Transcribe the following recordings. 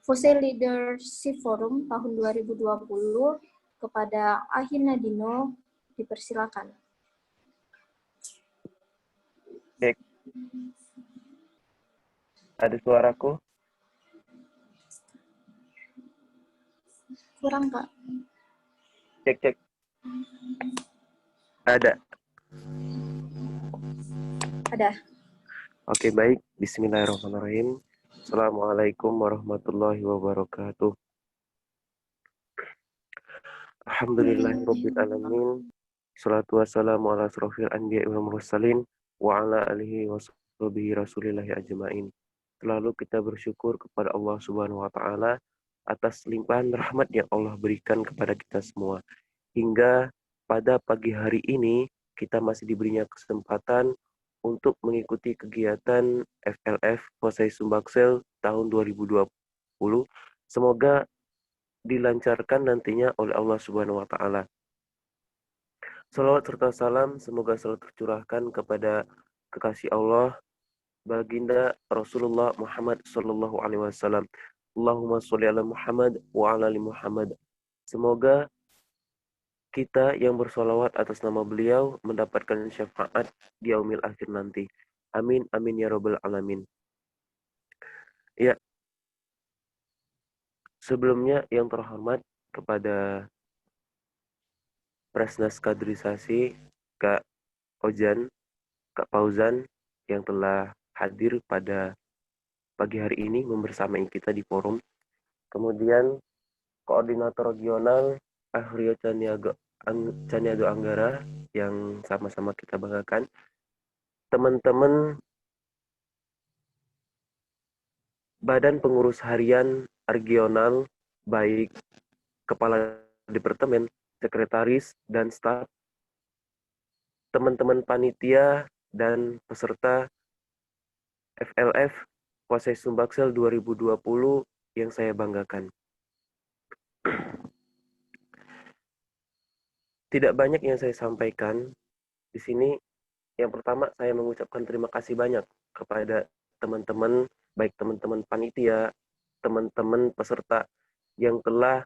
Fose Leadership Forum tahun 2020 kepada Ahina Dino, dipersilakan. Cek. Ada suaraku? Kurang, Kak. Cek. Ada. Ada. Oke, baik. Bismillahirrahmanirrahim. Assalamualaikum warahmatullahi wabarakatuh. Alhamdulillahirrabbilalamin. Salatu wassalamu ala asrofil anbiya wal mursalin wa ala alihi wa sahbihi rasulillahi ajma'in. Selalu kita bersyukur kepada Allah Subhanahu wa taala atas limpahan rahmat yang Allah berikan kepada kita semua. Hingga pada pagi hari ini kita masih diberinya kesempatan untuk mengikuti kegiatan FLF Fosai Sumbaksel tahun 2020. Semoga dilancarkan nantinya oleh Allah Subhanahu wa taala. Salawat serta salam semoga selalu tercurahkan kepada kekasih Allah baginda Rasulullah Muhammad sallallahu alaihi wasallam. Allahumma sholli ala Muhammad wa ala ali Muhammad. Semoga kita yang bersolawat atas nama beliau mendapatkan syafaat di yaumil akhir nanti. Amin amin ya rabbal alamin. Ya. Sebelumnya yang terhormat kepada Presnas Kaderisasi Kak Ojan, Kak Fauzan yang telah hadir pada pagi hari ini membersamai kita di forum. Kemudian Koordinator Regional Ahrio Caniago Anggara yang sama-sama kita banggakan. Teman-teman Badan Pengurus Harian Regional, baik Kepala Departemen, Sekretaris, dan staf, teman-teman panitia dan peserta FLF Fosai Sumbaksel 2020 yang saya banggakan. Tidak banyak yang saya sampaikan di sini. Yang pertama, saya mengucapkan terima kasih banyak kepada teman-teman, baik teman-teman panitia, teman-teman peserta yang telah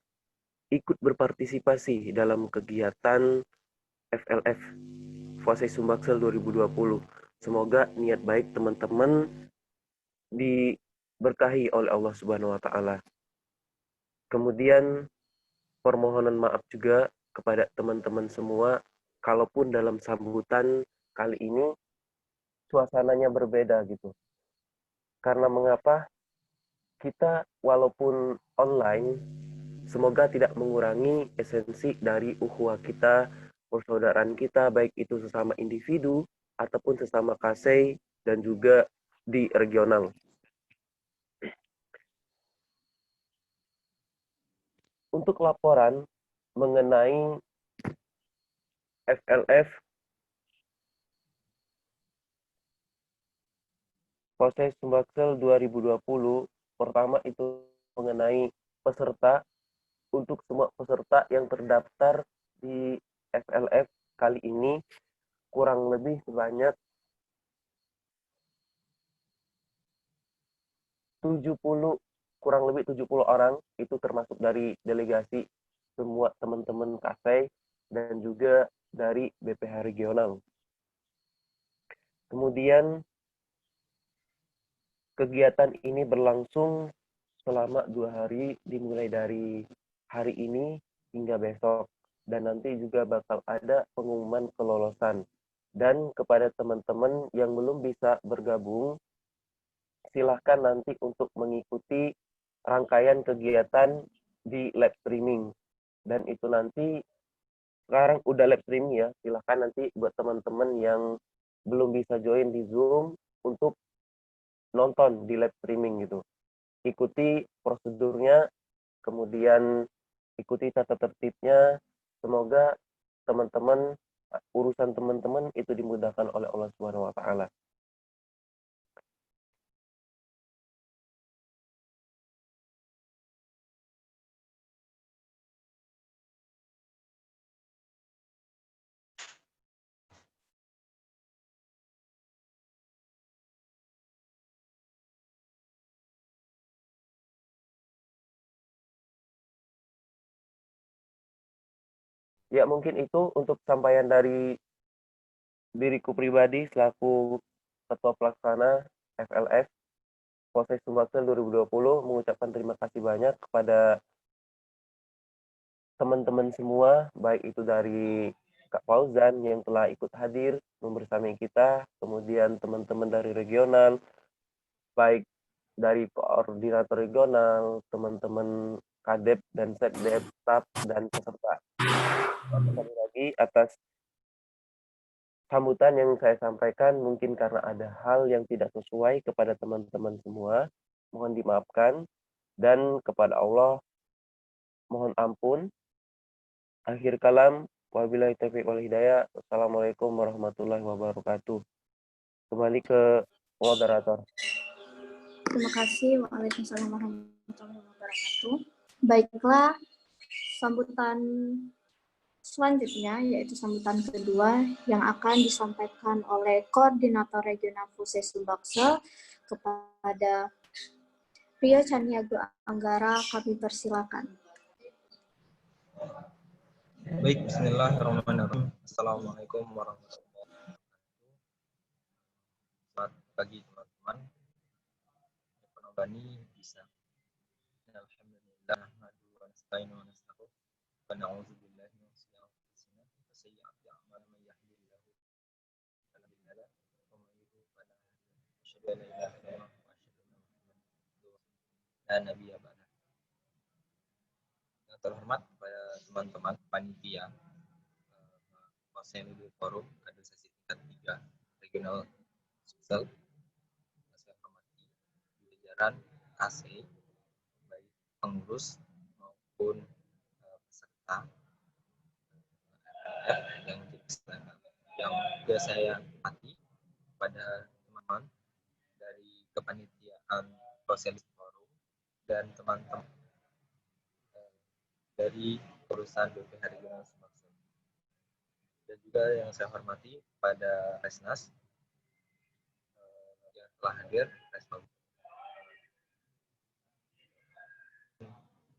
ikut berpartisipasi dalam kegiatan FLF Fosai Sumbaksel 2020. Semoga niat baik teman-teman diberkahi oleh Allah Subhanahu wa taala. Kemudian permohonan maaf juga kepada teman-teman semua kalaupun dalam sambutan kali ini suasananya berbeda gitu. Karena mengapa? Kita walaupun online semoga tidak mengurangi esensi dari ukhuwah kita, persaudaraan kita, baik itu sesama individu ataupun sesama kasei dan juga di regional. Untuk laporan mengenai FLF Fosai Sumbaksel 2020, pertama itu mengenai peserta. Untuk semua peserta yang terdaftar di FLF kali ini kurang lebih sebanyak 70 orang, itu termasuk dari delegasi semua teman-teman kasei dan juga dari BPH regional. Kemudian kegiatan ini berlangsung selama 2 hari, dimulai dari hari ini hingga besok, dan nanti juga bakal ada pengumuman kelolosan. Dan kepada teman-teman yang belum bisa bergabung, silahkan nanti untuk mengikuti rangkaian kegiatan di live streaming. Dan itu nanti sekarang udah live streaming ya, silahkan nanti buat teman-teman yang belum bisa join di Zoom untuk nonton di live streaming gitu. Ikuti prosedurnya, kemudian ikuti tata tertibnya. Semoga teman-teman, urusan teman-teman itu dimudahkan oleh Allah Subhanahu wa taala. Ya, mungkin itu untuk sampaian dari diriku pribadi selaku Ketua Pelaksana FLS Polsek Sumbaksel 2020, mengucapkan terima kasih banyak kepada teman-teman semua, baik itu dari Kak Fauzan yang telah ikut hadir membersamai kita, kemudian teman-teman dari regional, baik dari koordinator regional, teman-teman Kadep dan Setdep, staf, dan peserta. Sekali lagi atas sambutan yang saya sampaikan, mungkin karena ada hal yang tidak sesuai kepada teman-teman semua, mohon dimaafkan, dan kepada Allah mohon ampun. Akhir kalam, wabillahi taufiq wal hidayah. Wassalamualaikum warahmatullahi wabarakatuh. Kembali ke moderator. Terima kasih. Waalaikumsalam warahmatullahi wabarakatuh. Baiklah, sambutan selanjutnya yaitu sambutan kedua yang akan disampaikan oleh Koordinator Regional Polsek Sumbaksel kepada Rio Caniago Anggara. Kami persilakan. Baik, bismillahirrahmanirrahim. Assalamualaikum warahmatullahi wabarakatuh. Selamat pagi teman-teman. Penobani bisa. Alhamdulillah, nahmadu wa nasta'inu wa nastaghfiruh. Wa na'udzu billahi min syururi anfusina wa sayyi'ati a'malina. May yahdihillahu fala mudilla lahu wa may yudlil fala hadiya lahu. Asyhadu an la ilaha illallah wa asyhadu anna Muhammadan la nabiyya ba'da. Yang terhormat kepada teman-teman panitia Polsek Forum Kaderisasi tingkat 3 Regional Sumsel. Saya hormati jajaran KC, baik pengurus maupun peserta yang juga saya hormati pada teman-teman dari kepanitiaan Polsek Forum dan teman-teman dari perusahaan BPH Regional Sumbaksel. Dan juga yang saya hormati pada Resnas yang telah hadir, Resnas.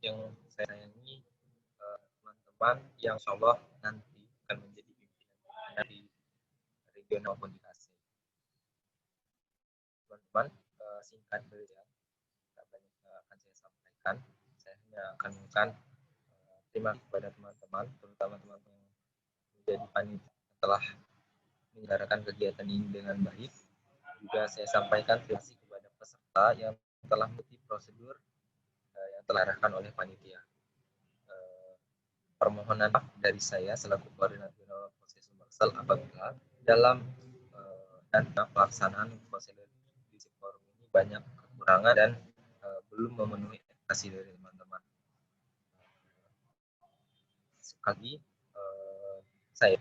Yang saya sayangi teman-teman yang insya Allah nanti akan menjadi pimpinan di regional maupun di KC. Teman-teman, singkat saja, tidak banyak akan saya sampaikan. Saya hanya akan mengucapkan terima kasih kepada teman-teman, terutama teman-teman yang menjadi panitia telah menyelenggarakan kegiatan ini dengan baik. Juga saya sampaikan terima kasih kepada peserta yang telah mengikuti prosedur yang telah diarahkan oleh panitia. Permohonan maaf dari saya selaku koordinator Polsek Sumbaksel apabila dalam dan pelaksanaan Polsek Forum ini banyak kekurangan dan belum memenuhi ekspektasi dari teman-teman. Sekali saya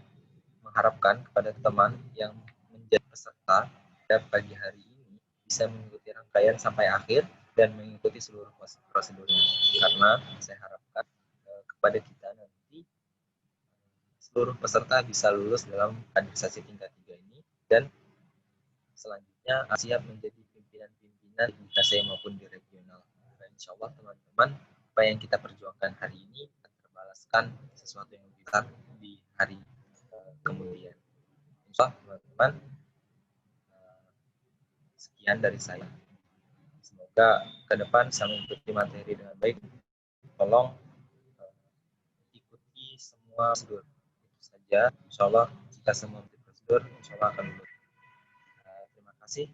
mengharapkan kepada teman yang menjadi peserta pada pagi hari ini bisa mengikuti rangkaian sampai akhir dan mengikuti seluruh prosedurnya, karena saya harapkan kepada kita nanti seluruh peserta bisa lulus dalam kaderisasi tingkat 3 ini dan selanjutnya siap menjadi pimpinan-pimpinan di KC maupun di regional. Dan insya Allah teman-teman, apa yang kita perjuangkan hari ini akan terbalaskan sesuatu yang besar di hari kemudian. Insya Allah teman-teman, sekian dari saya. Semoga ke depan bisa mengikuti materi dengan baik. Tolong ikuti semua prosedur. Itu saja. Insya Allah jika semua mengikuti prosedur, insya Allah akan lulus. Terima kasih.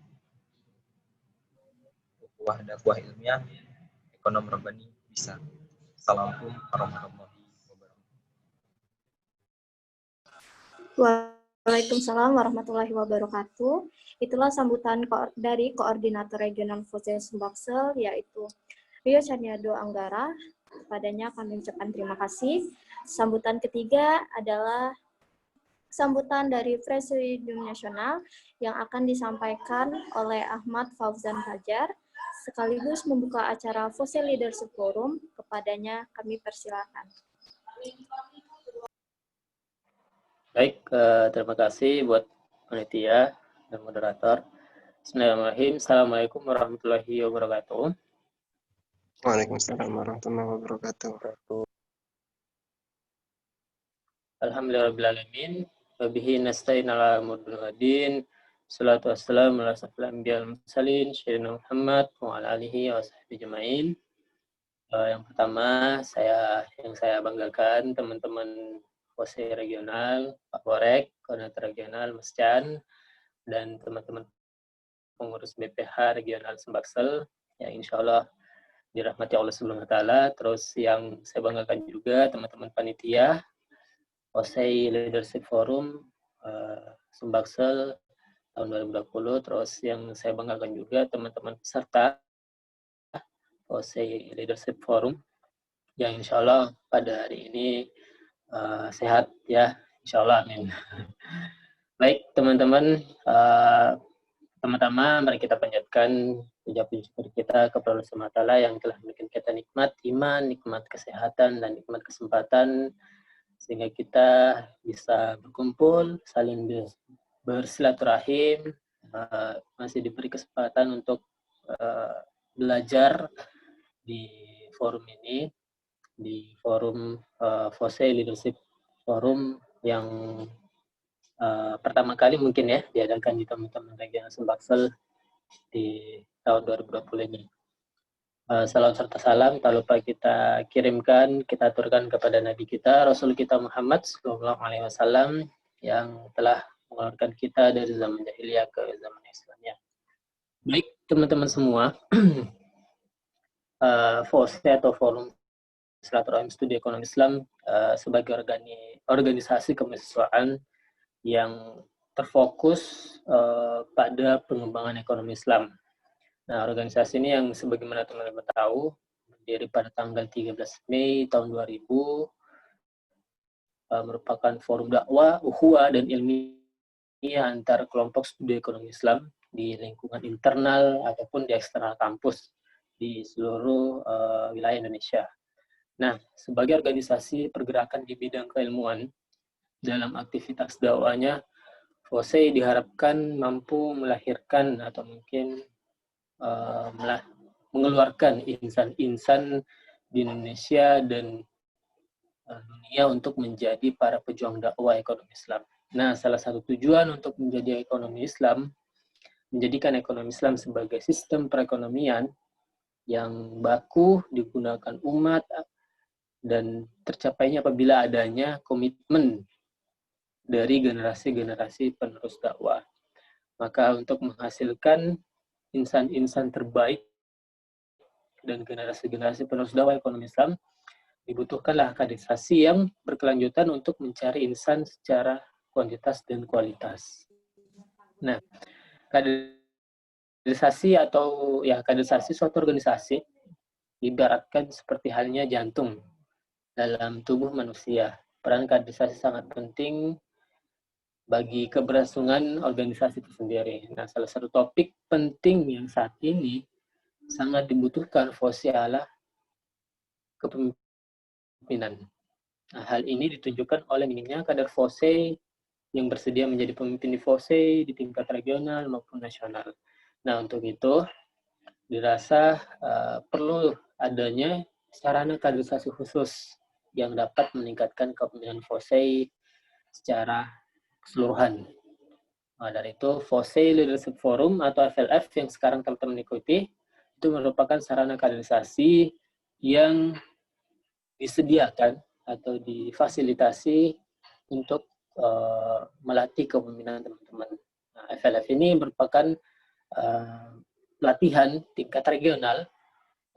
Ukhuwah dakwah ilmiah, ekonom Rabbani bisa. Assalamualaikum warahmatullahi wabarakatuh. Waalaikumsalam warahmatullahi wabarakatuh. Itulah sambutan dari Koordinator Regional Polsek Sumbaksel, yaitu Rio Caniago Anggara. Kepadanya kami ucapkan terima kasih. Sambutan ketiga adalah sambutan dari Presidium Nasional yang akan disampaikan oleh Ahmad Fauzan Fajar, sekaligus membuka acara Polsek Leadership Forum. Kepadanya kami persilakan. Baik, terima kasih buat panitia dan moderator. Bismillahirrahmanirrahim. Assalamualaikum warahmatullahi wabarakatuh. Waalaikumsalam warahmatullahi wabarakatuh. Alhamdulillahirrahmanirrahim. Wabihi nasta'in ala mudin. Salatu wassalamu ala asyrafil anbiya wal mursalin sayyidina Muhammad wa ala alihi wa sahbihi ajma'in. Yang pertama, yang saya banggakan teman-teman Fose regional, Pak Borek, koordinator regional Mas Chan, dan teman-teman pengurus BPH regional Sumbaksel, yang insya Allah dirahmati Allah Subhanahu wa Ta'ala. Terus yang saya banggakan juga teman-teman panitia Fose Leadership Forum Sumbaksel tahun 2020. Terus yang saya banggakan juga teman-teman peserta Fose Leadership Forum yang insya Allah pada hari ini sehat ya, insya Allah, amin. Baik teman-teman, pertama-tama mari kita panjatkan puji syukur kita kepada Allah Subhanahu wa Ta'ala yang telah memberikan kita nikmat iman, nikmat kesehatan, dan nikmat kesempatan sehingga kita bisa berkumpul, saling bersilaturahim, masih diberi kesempatan untuk belajar di forum ini, di forum Fose Leadership Forum yang pertama kali mungkin ya diadakan di teman-teman regional Sumbaksel di tahun 2020 ini. Salam serta salam tak lupa kita kirimkan, kita aturkan kepada Nabi kita, Rasul kita Muhammad SAW yang telah mengeluarkan kita dari zaman jahiliyah ke zaman Islamnya. Baik teman-teman semua, FOSE atau Forum Silaturahim Studi Ekonomi Islam sebagai organisasi kemahasiswaan yang terfokus pada pengembangan ekonomi Islam. Nah, organisasi ini yang sebagaimana teman-teman tahu berdiri pada tanggal 13 Mei tahun 2000, merupakan forum dakwah, ukhuwah, dan ilmiah antar kelompok studi ekonomi Islam di lingkungan internal ataupun di eksternal kampus di seluruh wilayah Indonesia. Nah, sebagai organisasi pergerakan di bidang keilmuan, dalam aktivitas dakwahnya, FOSE diharapkan mampu melahirkan atau mungkin mengeluarkan insan-insan di Indonesia dan dunia untuk menjadi para pejuang dakwah ekonomi Islam. Nah, salah satu tujuan untuk menjadi ekonomi Islam, menjadikan ekonomi Islam sebagai sistem perekonomian yang baku digunakan umat dan tercapainya apabila adanya komitmen dari generasi-generasi penerus dakwah. Maka untuk menghasilkan insan-insan terbaik dan generasi-generasi penerus dakwah ekonomi Islam, dibutuhkanlah kaderisasi yang berkelanjutan untuk mencari insan secara kuantitas dan kualitas. Nah, kaderisasi atau ya kaderisasi suatu organisasi ibaratkan seperti halnya jantung dalam tubuh manusia. Peran kaderisasi sangat penting bagi keberlangsungan organisasi itu sendiri. Nah, salah satu topik penting yang saat ini sangat dibutuhkan FOSE adalah kepemimpinan. Nah, hal ini ditunjukkan oleh minimnya kader FOSE yang bersedia menjadi pemimpin di FOSE di tingkat regional maupun nasional. Nah, untuk itu dirasa perlu adanya sarana kaderisasi khusus yang dapat meningkatkan kepemimpinan FOSE secara keseluruhan. Nah, dari itu FOSE Leadership Forum atau FLF yang sekarang teman-teman ikuti itu merupakan sarana kaderisasi yang disediakan atau difasilitasi untuk melatih kepemimpinan teman-teman. Nah, FLF ini merupakan pelatihan tingkat regional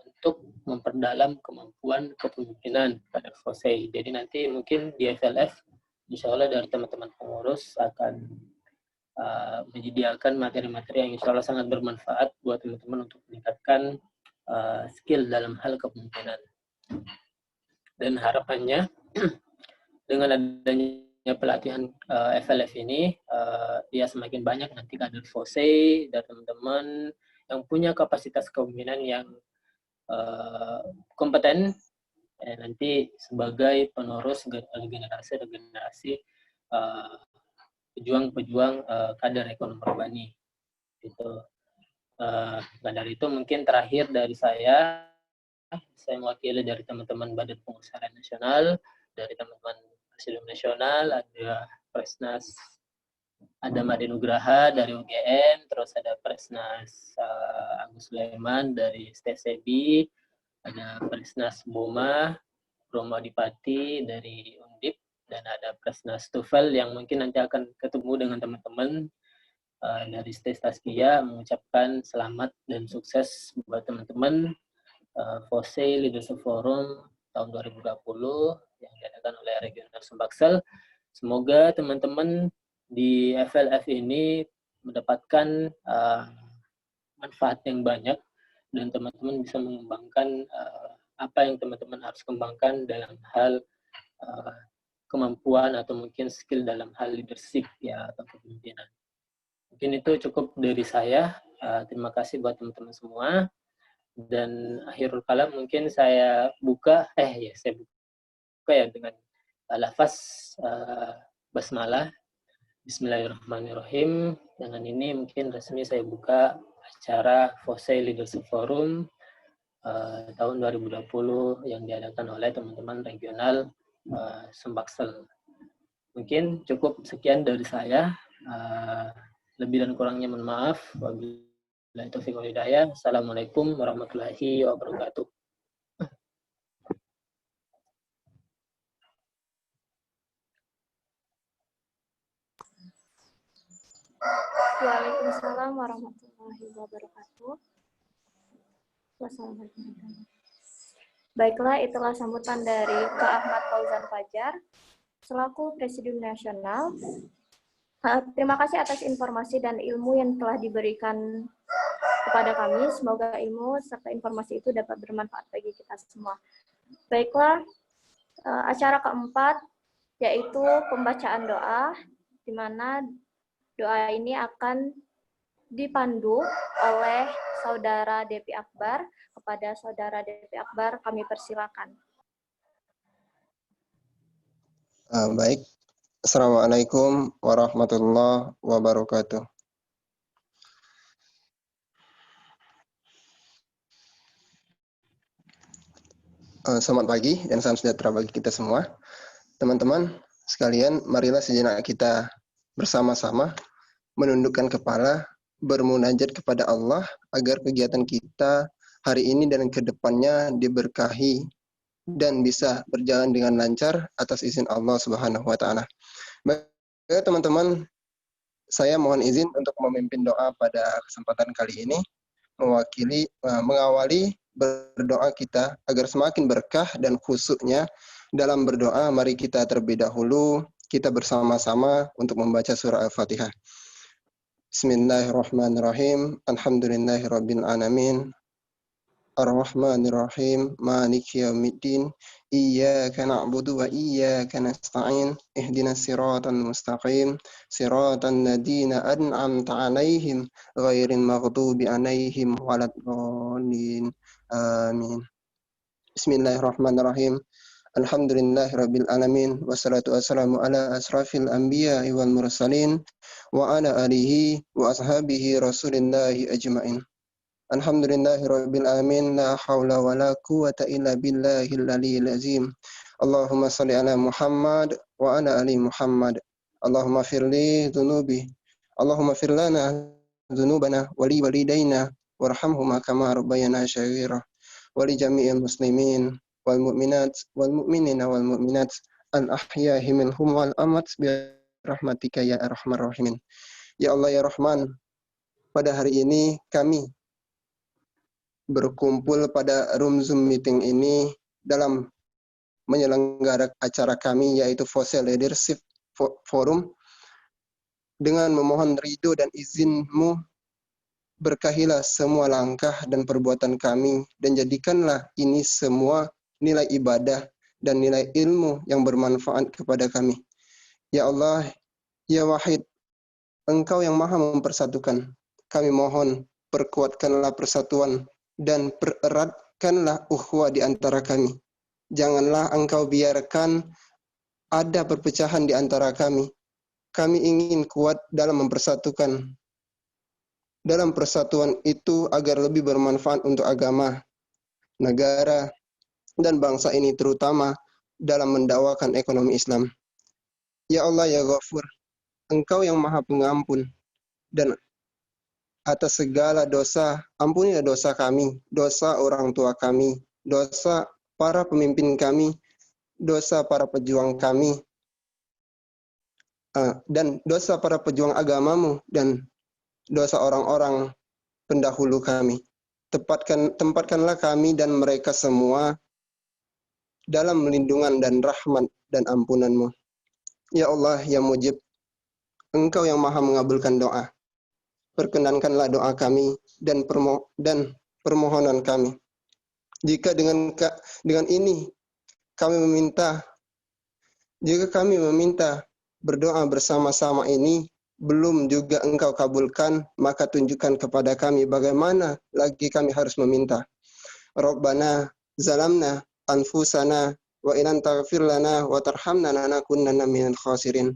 untuk memperdalam kemampuan kepemimpinan pada FOSE. Jadi nanti mungkin di FLF insya Allah dari teman-teman pengurus akan menyediakan materi-materi yang insya Allah sangat bermanfaat buat teman-teman untuk meningkatkan skill dalam hal kepemimpinan. Dan harapannya dengan adanya pelatihan FLF ini, ya semakin banyak nanti kader FOSE dan teman-teman yang punya kapasitas kepemimpinan yang kompeten, nanti sebagai penerus generasi pejuang-pejuang kader ekonomi urbani. Itu. Nah, dari itu mungkin terakhir dari saya mewakili dari teman-teman Badan Pengurusan Nasional, dari teman-teman Presidium Nasional, ada Presnas ada Made Nugraha dari UGM, terus ada Presnas Agus Sulaiman dari STCB, ada Presnas Boma, Romo Adipati dari Undip, dan ada Presnas Tufel yang mungkin nanti akan ketemu dengan teman-teman dari Stes Taskia, mengucapkan selamat dan sukses buat teman-teman FOSE Leadership Forum tahun 2020 yang diadakan oleh Regional Sumbaksel. Semoga teman-teman di FLF ini mendapatkan manfaat yang banyak dan teman-teman bisa mengembangkan apa yang teman-teman harus kembangkan dalam hal kemampuan atau mungkin skill dalam hal leadership ya atau kepemimpinan. Mungkin itu cukup dari saya. Terima kasih buat teman-teman semua. Dan akhirul kalam mungkin saya buka ya dengan lafaz basmalah. Bismillahirrahmanirrahim. Dengan ini mungkin resmi saya buka acara FOSE Leadership Forum tahun 2020 yang diadakan oleh teman-teman regional Sumbaksel. Mungkin cukup sekian dari saya. Lebih dan kurangnya mohon maaf. Wabillahi taufiq wal hidayah. Assalamualaikum warahmatullahi wabarakatuh. Waalaikumsalam warahmatullahi wabarakatuh. Wassalamualaikum. Baiklah, itulah sambutan dari Kak Ahmad Fauzan Fajar selaku Presidium Nasional. Terima kasih atas informasi dan ilmu yang telah diberikan kepada kami. Semoga ilmu serta informasi itu dapat bermanfaat bagi kita semua. Baiklah, acara keempat yaitu pembacaan doa, di mana doa ini akan dipandu oleh Saudara Depi Akbar. Kepada Saudara Depi Akbar, kami persilakan. Baik. Assalamualaikum warahmatullahi wabarakatuh. Selamat pagi dan salam sejahtera bagi kita semua. Teman-teman sekalian, marilah sejenak kita bersama-sama menundukkan kepala, bermunajat kepada Allah agar kegiatan kita hari ini dan ke depannya diberkahi dan bisa berjalan dengan lancar atas izin Allah Subhanahu wa taala. Baik, teman-teman, saya mohon izin untuk memimpin doa pada kesempatan kali ini, mengawali berdoa kita agar semakin berkah dan khusyuknya dalam berdoa. Mari kita terlebih dahulu kita bersama-sama untuk membaca surah Al-Fatihah. Bismillahirrahmanirrahim. Alhamdulillahirabbil alamin. Ar-Rahmanir-Rahim, Maliki Yaumiddin, Iyyaka na'budu wa iyyaka nasta'in, Ihdinas siratal mustaqim, siratal ladzina an'amta 'alaihim, ghairil maghdubi 'alaihim waladdallin. Amin. Bismillahirrahmanirrahim. Alhamdulillahirabbil alamin, wassalatu wassalamu ala asrafil anbiya'i wal mursalin wa ala alihi wa ashabihi rasulillahi ajma'in. Alhamdulillahirabbil alamin, la haula wala quwwata illa billahil aliyyil azim. Allahumma shalli ala Muhammad wa ala ali Muhammad. Allahumma firli dzunubi. Allahumma fir lana dzunubana wa li walidayna warhamhuma kama rabbayana shaghira. Wa li jami'il muslimin wal mu'minat wal mu'minina wal mu'minat al ahya'i minhum wal amwat bi rahmatika ya arhamar rahimin. Ya Allah ya Rahman, pada hari ini kami berkumpul pada room Zoom meeting ini dalam menyelenggarakan acara kami yaitu FOSE Leadership Forum dengan memohon ridho dan izin-Mu. Berkahilah semua langkah dan perbuatan kami dan jadikanlah ini semua nilai ibadah dan nilai ilmu yang bermanfaat kepada kami. Ya Allah, ya Wahid, Engkau yang maha mempersatukan. Kami mohon perkuatkanlah persatuan dan pereratkanlah ukhuwah di antara kami. Janganlah Engkau biarkan ada perpecahan di antara kami. Kami ingin kuat dalam mempersatukan. Dalam persatuan itu agar lebih bermanfaat untuk agama, negara, dan bangsa ini terutama dalam mendakwakan ekonomi Islam. Ya Allah ya Ghafur, Engkau yang Maha Pengampun, dan atas segala dosa, ampunilah dosa kami, dosa orang tua kami, dosa para pemimpin kami, dosa para pejuang kami, dan dosa para pejuang agamamu, dan dosa orang-orang pendahulu kami. Tempatkanlah kami dan mereka semua dalam lindungan dan rahmat dan ampunan-Mu. Ya Allah, ya Mujib, Engkau yang Maha mengabulkan doa. Perkenankanlah doa kami dan permohonan kami. Jika dengan ini kami meminta, jika kami meminta berdoa bersama-sama ini belum juga Engkau kabulkan, maka tunjukkan kepada kami bagaimana lagi kami harus meminta. Rabbana zalamna anfusana wa in taghfir lana wa tarhamna lanakunanna minal khasirin.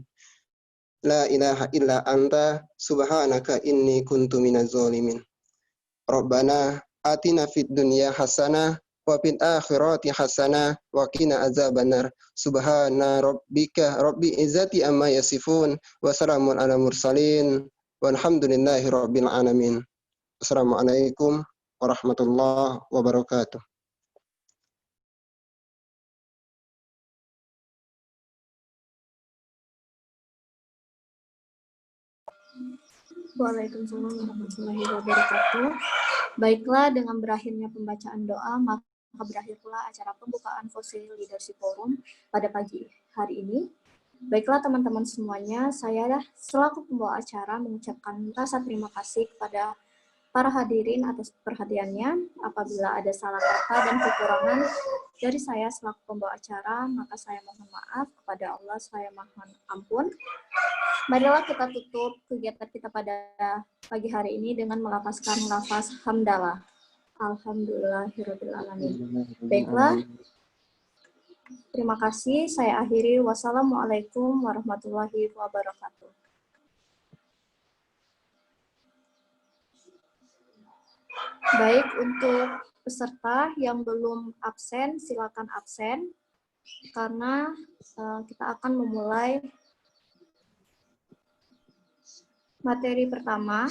La ilaha illa anta subhanaka inni kuntu minaz zalimin. Rabbana atina fid dunya hasanah wa fil akhirati hasanah wa qina azabannar. Subhana rabbika rabbil izzati amma yasifun wa salamun ala mursalin walhamdulillahi rabbil alamin. Assalamualaikum warahmatullahi wabarakatuh. Waalaikumsalam warahmatullahi wabarakatuh. Baiklah, dengan berakhirnya pembacaan doa, maka berakhirlah acara pembukaan Fossil Leadership Forum pada pagi hari ini. Baiklah teman-teman semuanya, saya selaku pembawa acara mengucapkan rasa terima kasih kepada para hadirin atas perhatiannya. Apabila ada salah kata dan kekurangan dari saya selaku pembawa acara, maka saya mohon maaf. Kepada Allah saya mohon ampun. Marilah kita tutup kegiatan kita pada pagi hari ini dengan melafazkan lafaz hamdalah. Alhamdulillahirrahmanirrahim. Baiklah, terima kasih. Saya akhiri. Wassalamualaikum warahmatullahi wabarakatuh. Baik, untuk peserta yang belum absen, silakan absen. Karena kita akan memulai materi pertama.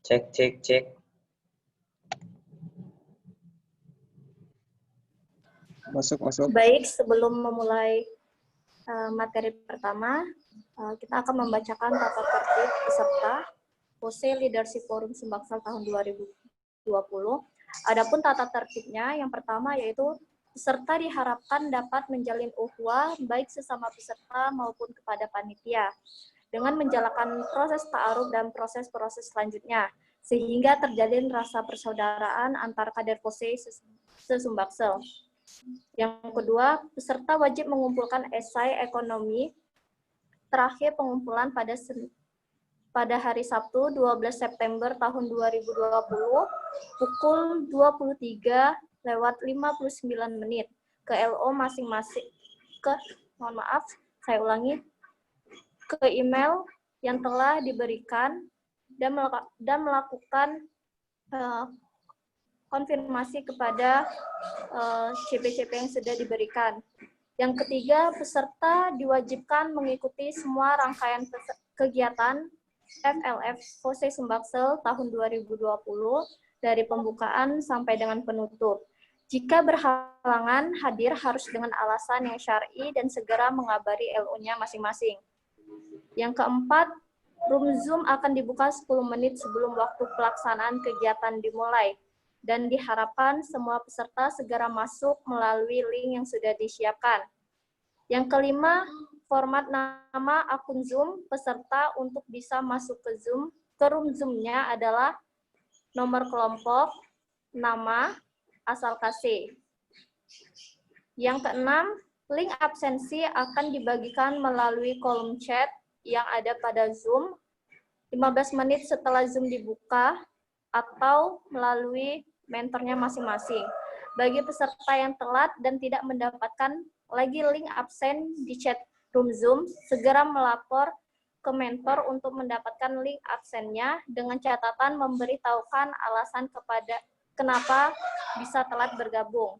Cek, cek, cek. Masuk. Baik, sebelum memulai materi pertama, kita akan membacakan tata tertib peserta POSE Leadership Forum Sumbaksel tahun 2020. Adapun tata tertibnya, yang pertama yaitu peserta diharapkan dapat menjalin ukhuwah baik sesama peserta maupun kepada panitia dengan menjalankan proses ta'aruf dan proses-proses selanjutnya, sehingga terjalin rasa persaudaraan antar kader POSE se-Sumbaksel. Yang kedua, peserta wajib mengumpulkan esai ekonomi terakhir pengumpulan pada hari Sabtu 12 September tahun 2020 pukul 23:59 ke LO masing-masing ke email yang telah diberikan dan melakukan konfirmasi kepada CP-CP yang sudah diberikan. Yang ketiga, peserta diwajibkan mengikuti semua rangkaian kegiatan FLF POSE Sumbaksel tahun 2020 dari pembukaan sampai dengan penutup. Jika berhalangan, hadir harus dengan alasan yang syar'i dan segera mengabari LO-nya masing-masing. Yang keempat, room Zoom akan dibuka 10 menit sebelum waktu pelaksanaan kegiatan dimulai, dan diharapkan semua peserta segera masuk melalui link yang sudah disiapkan. Yang kelima, format nama akun Zoom peserta untuk bisa masuk ke room Zoom-nya adalah nomor kelompok, nama, asal KC. Yang keenam, link absensi akan dibagikan melalui kolom chat yang ada pada Zoom 15 menit setelah Zoom dibuka atau melalui mentornya masing-masing. Bagi peserta yang telat dan tidak mendapatkan lagi link absen di chat room Zoom, segera melapor ke mentor untuk mendapatkan link absennya dengan catatan memberitahukan alasan kenapa bisa telat bergabung.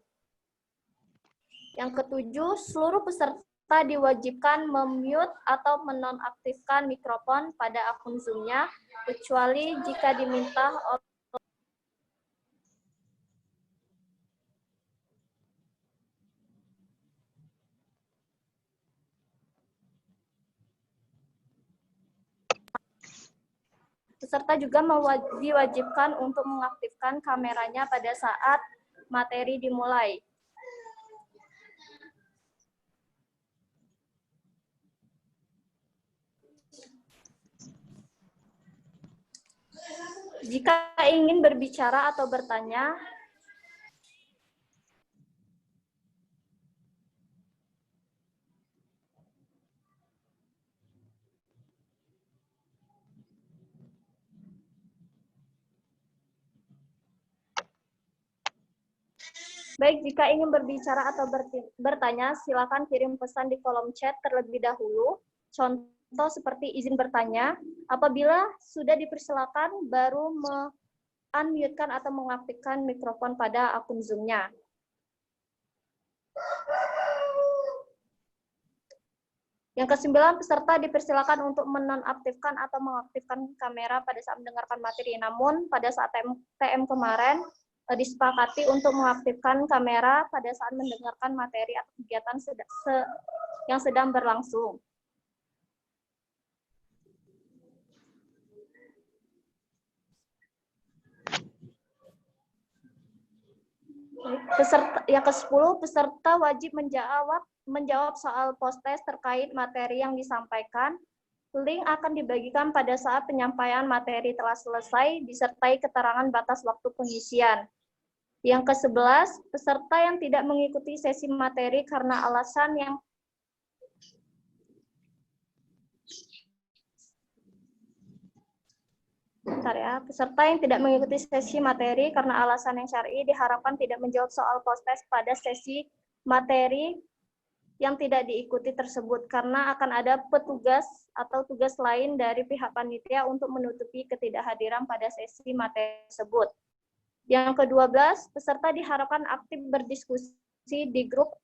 Yang ketujuh, seluruh peserta diwajibkan memute atau menonaktifkan mikrofon pada akun Zoom-nya, kecuali jika diminta oleh peserta juga diwajibkan untuk mengaktifkan kameranya pada saat materi dimulai. Jika ingin berbicara atau bertanya, bertanya, silakan kirim pesan di kolom chat terlebih dahulu. Contoh seperti izin bertanya. Apabila sudah dipersilakan, baru unmute-kan atau mengaktifkan mikrofon pada akun Zoom-nya. Yang kesembilan, peserta dipersilakan untuk menonaktifkan atau mengaktifkan kamera pada saat mendengarkan materi. Namun, pada saat TM kemarin, disepakati untuk mengaktifkan kamera pada saat mendengarkan materi atau kegiatan yang sedang berlangsung. Yang ke-10, peserta wajib menjawab soal post-test terkait materi yang disampaikan. Link akan dibagikan pada saat penyampaian materi telah selesai, disertai keterangan batas waktu pengisian. Yang ke-11, peserta yang tidak mengikuti sesi materi karena alasan yang peserta yang tidak mengikuti sesi materi karena alasan yang syar'i diharapkan tidak menjawab soal post-test pada sesi materi yang tidak diikuti tersebut, karena akan ada petugas atau tugas lain dari pihak panitia untuk menutupi ketidakhadiran pada sesi materi tersebut. Yang ke-12, peserta diharapkan aktif berdiskusi di grup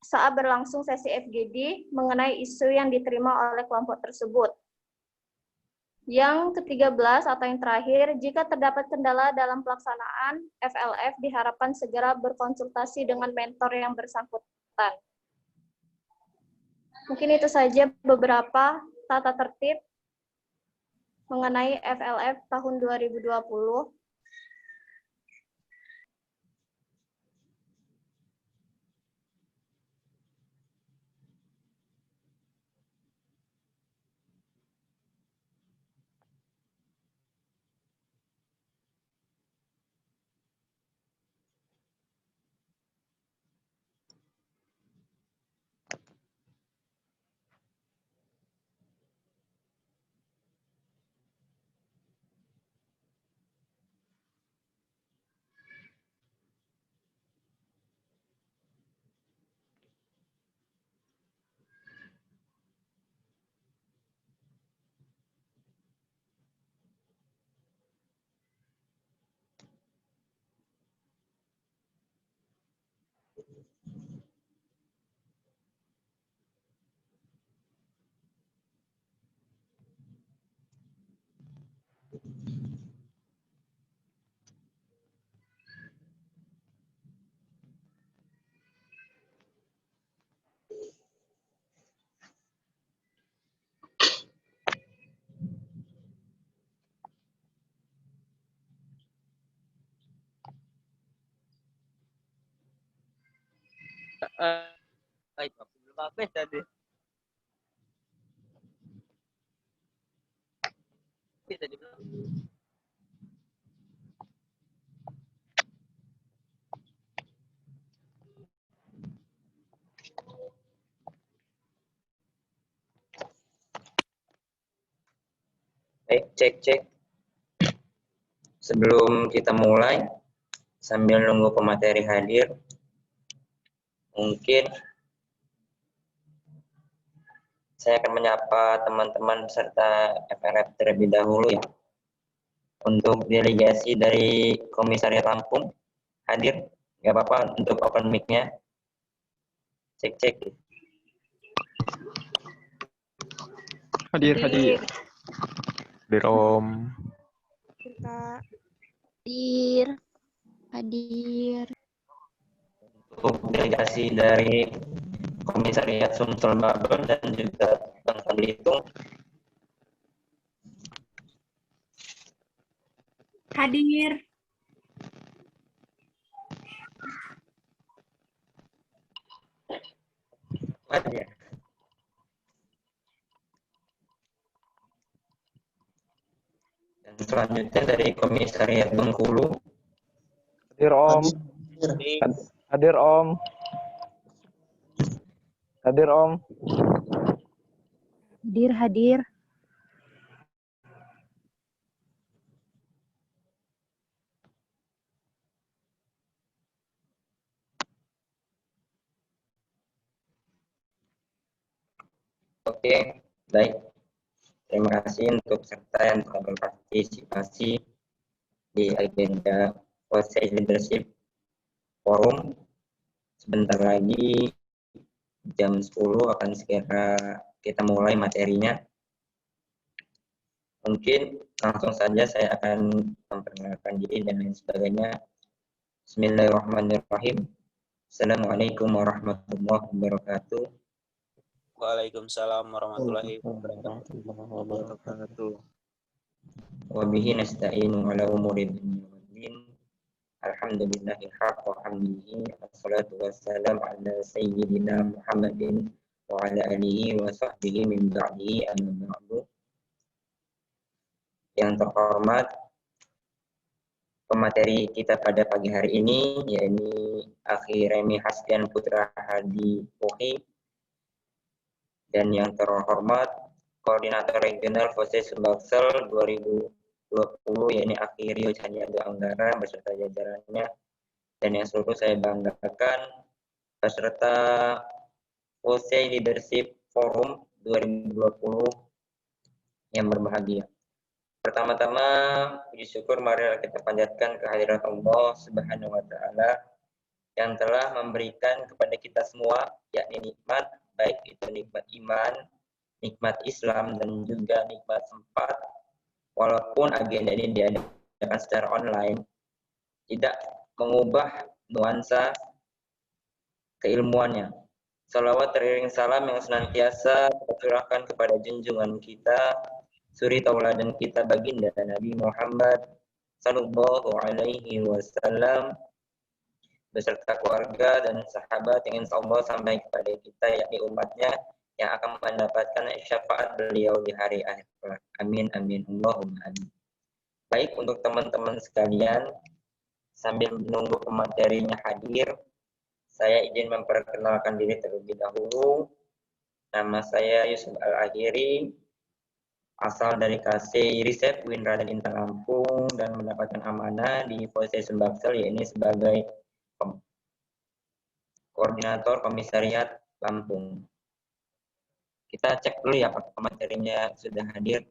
saat berlangsung sesi FGD mengenai isu yang diterima oleh kelompok tersebut. Yang ke-13 atau yang terakhir, jika terdapat kendala dalam pelaksanaan FLF, diharapkan segera berkonsultasi dengan mentor yang bersangkutan. Mungkin itu saja beberapa tata tertib mengenai FLF tahun 2020. Belum habis tadi. Tadi belum. Baik, cek. Sebelum kita mulai, sambil nunggu pemateri hadir, mungkin saya akan menyapa teman-teman peserta FLF terlebih dahulu ya. Untuk delegasi dari Komisariat Lampung hadir, nggak apa-apa untuk open mic-nya. Cek. Hadir. Hadir Om. Hadir. Untuk delegasi dari Komisariat Sumsel Babel dan juga Bangka Belitung Hadir. hadir. Dan selanjutnya dari Komisariat Bengkulu. Hadir Om. Hadir Om. Hadir Om. Hadir. Oke, baik. Terima kasih untuk peserta yang telah berpartisipasi di agenda Process Leadership Forum. Sebentar lagi jam 10 akan segera kita mulai materinya. Mungkin langsung saja saya akan memperkenalkan diri dan lain sebagainya. Bismillahirrahmanirrahim. Assalamualaikum warahmatullahi wabarakatuh. Waalaikumsalam warahmatullahi wabarakatuh. Wabihi nasta'inu ala umuri dunya waddin. Alhamdulillahil haqq wa hamdihi. Wassalatu wassalam ala sayyidina Muhammadin wa ala alihi wa sahbihi min ba'dihi amma ba'du. Yang terhormat, pemateri kita pada pagi hari ini yakni Akhi Remi Hasdian Putra Hadi Pohi, dan yang terhormat Koordinator Regional Proses Sumbaksel 2020 yakni Akhi Rio Caniado Anggara beserta jajarannya, dan yang seluruh saya banggakan peserta Proses Leadership Forum 2020 yang berbahagia. Pertama-tama puji syukur mari kita panjatkan kehadirat Allah Subhanahu wa taala yang telah memberikan kepada kita semua yakni nikmat, baik itu nikmat iman, nikmat Islam, dan juga nikmat sempat walaupun agenda ini diadakan secara online, tidak mengubah nuansa keilmuannya. Salawat teriring salam yang senantiasa tercurahkan kepada junjungan kita, suri tauladan kita baginda Nabi Muhammad sallallahu alaihi wasallam beserta keluarga dan sahabat yang insya Allah sampai kepada kita, yakni umatnya yang akan mendapatkan syafaat beliau di hari akhir kelak. Amin amin Allahumma amin. Baik, untuk teman-teman sekalian, sambil menunggu pematerinya hadir, saya izin memperkenalkan diri terlebih dahulu. Nama saya Yusuf Al-Akhiri, asal dari KC Riset UIN Raden Intan Lampung dan mendapatkan amanah di posisi Sumbaksel, yaitu sebagai Koordinator Komisariat Lampung. Kita cek dulu ya apakah materinya sudah hadir.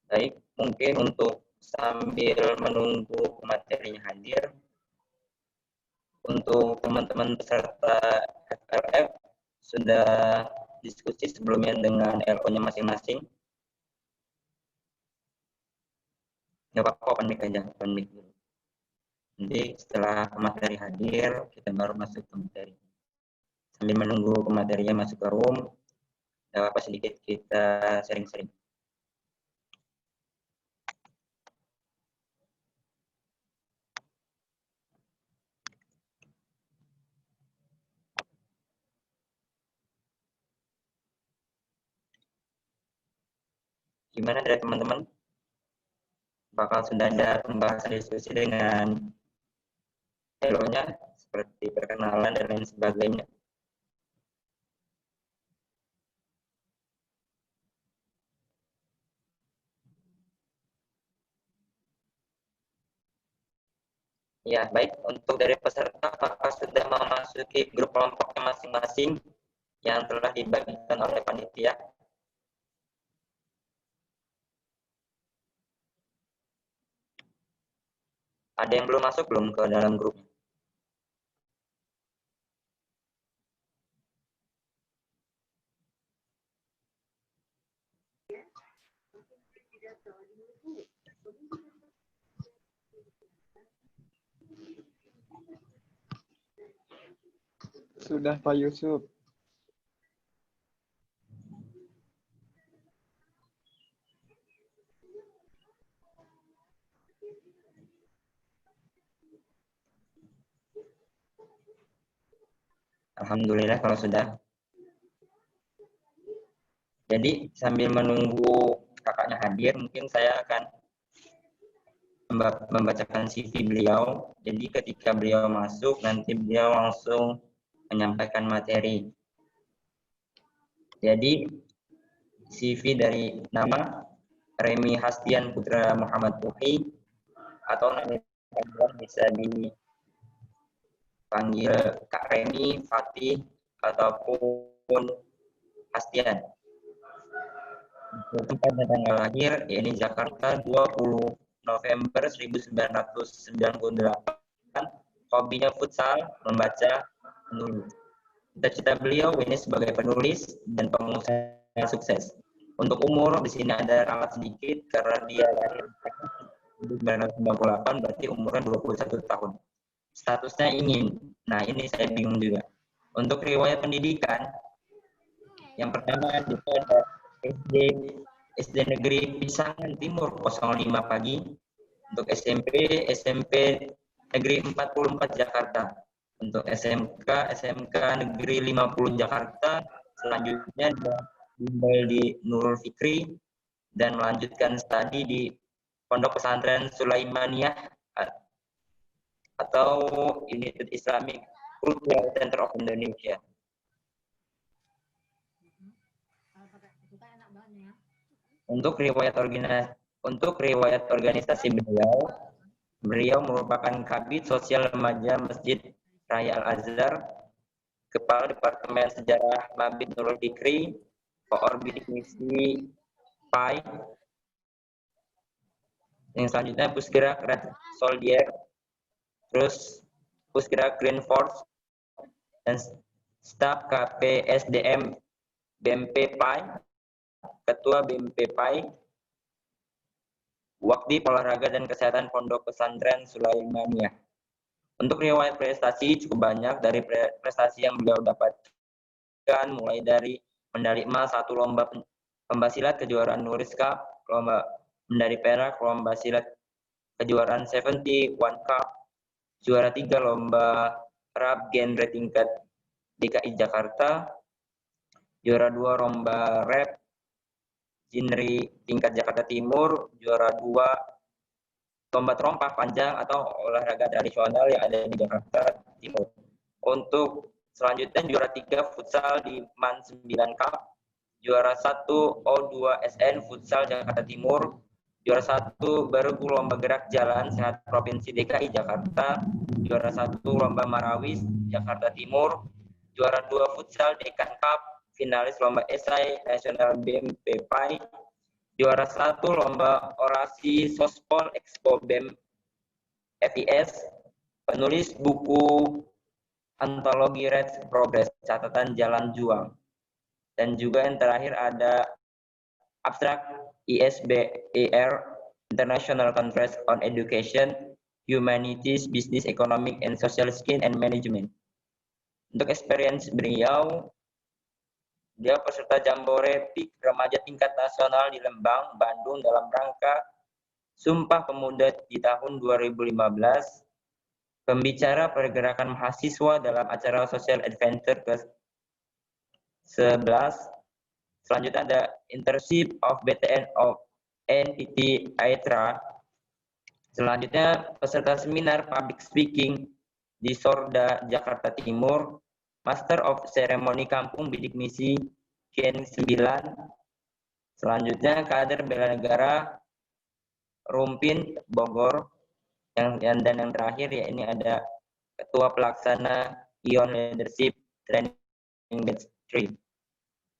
Baik, mungkin untuk sambil menunggu materinya hadir, untuk teman-teman peserta FRF sudah diskusi sebelumnya dengan LO-nya masing-masing. Nggak apa-apa, open mic aja, open mic dulu. Nanti setelah pemateri hadir, kita baru masuk ke materi. Sambil menunggu pematerinya masuk ke room, nggak apa-apa sedikit kita sharing-sharing. Gimana dari teman-teman? Bakal sudah ada pembahasan diskusi dengan LO-nya, seperti perkenalan dan lain sebagainya. Ya, baik. Untuk dari peserta, apakah sudah memasuki grup kelompoknya masing-masing yang telah dibagikan oleh panitia? Ada yang belum masuk belum ke dalam grupnya? Sudah Pak Yusuf. Alhamdulillah kalau sudah. Jadi sambil menunggu kakaknya hadir, mungkin saya akan membacakan CV beliau. Jadi ketika beliau masuk, nanti beliau langsung menyampaikan materi. Jadi CV dari nama Remi Hastian Putra Muhammad Tuhi, atau nama panggilan bisa dipanggil Kak Remi, Fatih, ataupun Hastian. Tempat dan tanggal lahir yakni Jakarta 20 November 1998. Hobinya futsal, membaca, menulis. Cita-cita beliau ini sebagai penulis dan pengusaha sukses. Untuk umur di sini ada ralat sedikit karena dia lahir 1998, berarti umurnya 21 tahun. Statusnya ingin. Nah, ini saya bingung juga. Untuk riwayat pendidikan, yang pertama itu ada SD Negeri Pisangan Timur 05 Pagi. Untuk SMP Negeri 44 Jakarta. Untuk SMK Negeri 50 Jakarta. Selanjutnya bimbel di Nurul Fikri dan melanjutkan studi di Pondok Pesantren Sulaimaniyah atau United Islamic Cultural Center of Indonesia. Untuk riwayat organisasi beliau merupakan Kabid Sosial Remaja Masjid Raya Al-Azhar, Kepala Departemen Sejarah Mabit Nurul Fikri, Koor Bidik Misi PAI. Yang selanjutnya Pusgerak Red Soldier, terus Pusgerak Green Force, dan staf KPSDM BMP PAI, Ketua BMP PAI, Wakdi Olahraga dan Kesehatan Pondok Pesantren Sulaimaniyah. Untuk riwayat prestasi cukup banyak dari prestasi yang beliau dapatkan, mulai dari medali emas 1 lomba pembasilat kejuaraan Nuris Cup, lomba medali perak lomba silat kejuaraan 71 Cup, juara 3 lomba rap genre tingkat DKI Jakarta, juara 2 lomba rap genre tingkat Jakarta Timur, juara 2 lomba terompah panjang atau olahraga tradisional yang ada di Jakarta Timur. Untuk selanjutnya juara 3 futsal di MAN 9 Cup, juara 1 O2 SN futsal Jakarta Timur, juara 1 bergu lomba gerak jalan sehat Provinsi DKI Jakarta, juara 1 lomba Marawis Jakarta Timur, juara 2 futsal Dekan Cup, finalis lomba esai nasional BEM PAI, juara 1 lomba orasi Sospol Expo BEM FIS, penulis buku antologi Red Progress, catatan jalan juang. Dan juga yang terakhir ada abstrak ISBER, International Conference on Education, Humanities, Business, Economic, and Social Skills and Management. Untuk experience beliau, dia peserta Jambore PIK Remaja Tingkat Nasional di Lembang, Bandung dalam rangka Sumpah Pemuda di tahun 2015, pembicara pergerakan mahasiswa dalam acara Social Adventure ke-11. Selanjutnya ada Internship of BTN of NTT Aetra. Selanjutnya peserta seminar Public Speaking di Sorda, Jakarta Timur, Master of Ceremony Kampung Bidik Misi Gen 9. Selanjutnya kader bela negara Rumpin Bogor. Dan yang terakhir ya ini ada Ketua Pelaksana Ion Leadership Training Batch 3.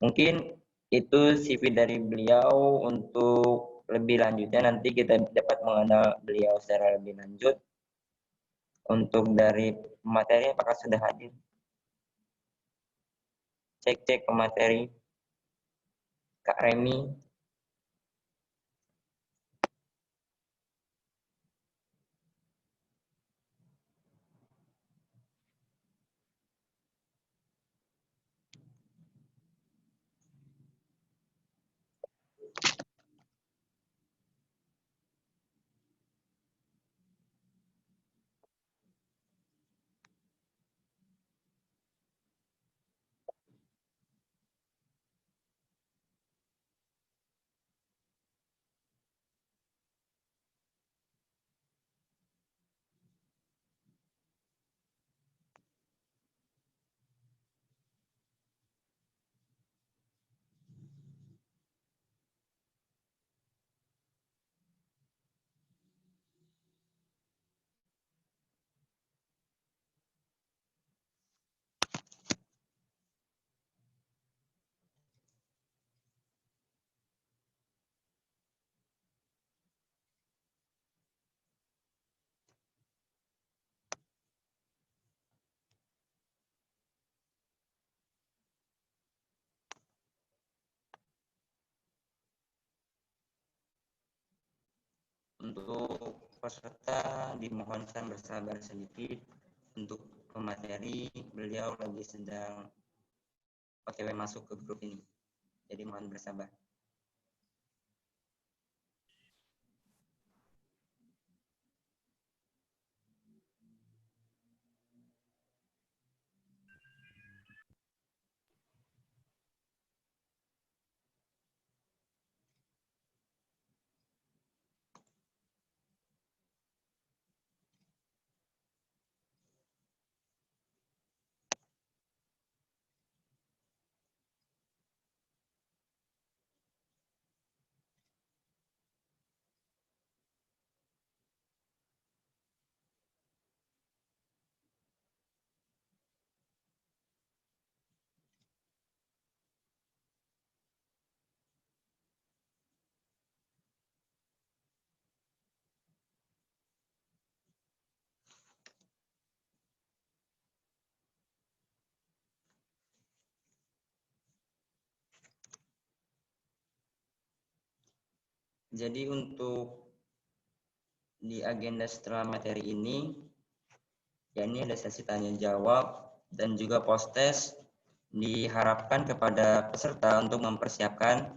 Mungkin itu CV dari beliau. Untuk lebih lanjutnya nanti kita dapat mengenal beliau secara lebih lanjut. Untuk dari materi apakah sudah hadir? Cek pemateri. Kak Remi. Untuk peserta dimohonkan bersabar sedikit. Untuk pemateri, beliau lagi sedang OTW masuk ke grup ini. Jadi mohon bersabar. Jadi untuk di agenda setelah materi ini, ya ini ada sesi tanya jawab dan juga post test. Diharapkan kepada peserta untuk mempersiapkan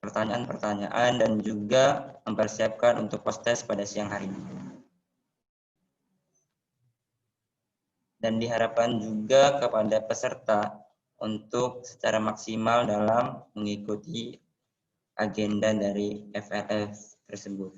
pertanyaan-pertanyaan dan juga mempersiapkan untuk post test pada siang hari. Dan diharapkan juga kepada peserta untuk secara maksimal dalam mengikuti agenda dari FLF tersebut.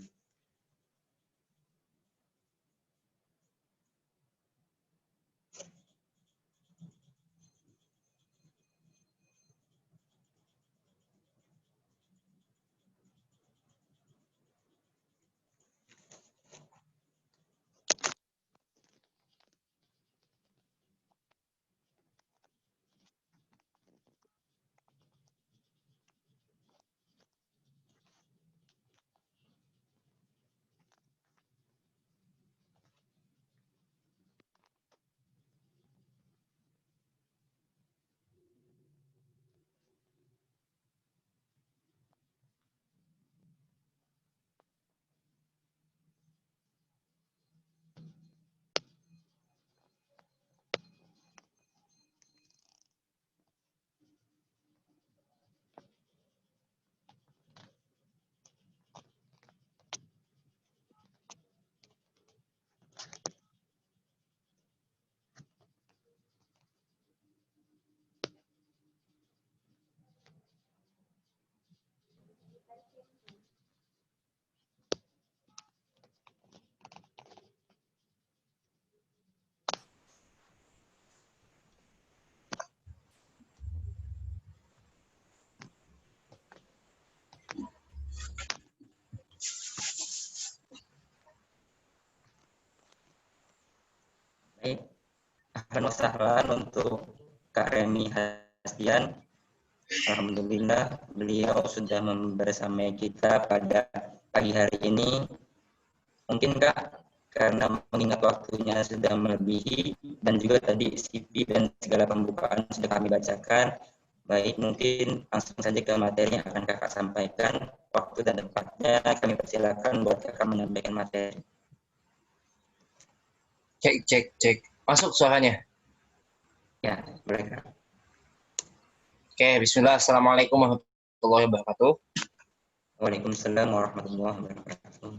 Baik, ahlan wa sahlan untuk Kak Reni Hastian. Alhamdulillah beliau sudah membersamai kita pada pagi hari ini. Mungkin Kak, karena mengingat waktunya sudah melebihi dan juga tadi CV dan segala pembukaan sudah kami bacakan, baik mungkin langsung saja ke materi yang akan Kakak sampaikan. Waktu dan tempatnya kami persilakan buat Kakak menyampaikan materi. Cek. Masuk suaranya? Ya, boleh Kak. Oke, bismillah. Assalamualaikum warahmatullahi wabarakatuh. Waalaikumsalam warahmatullahi wabarakatuh.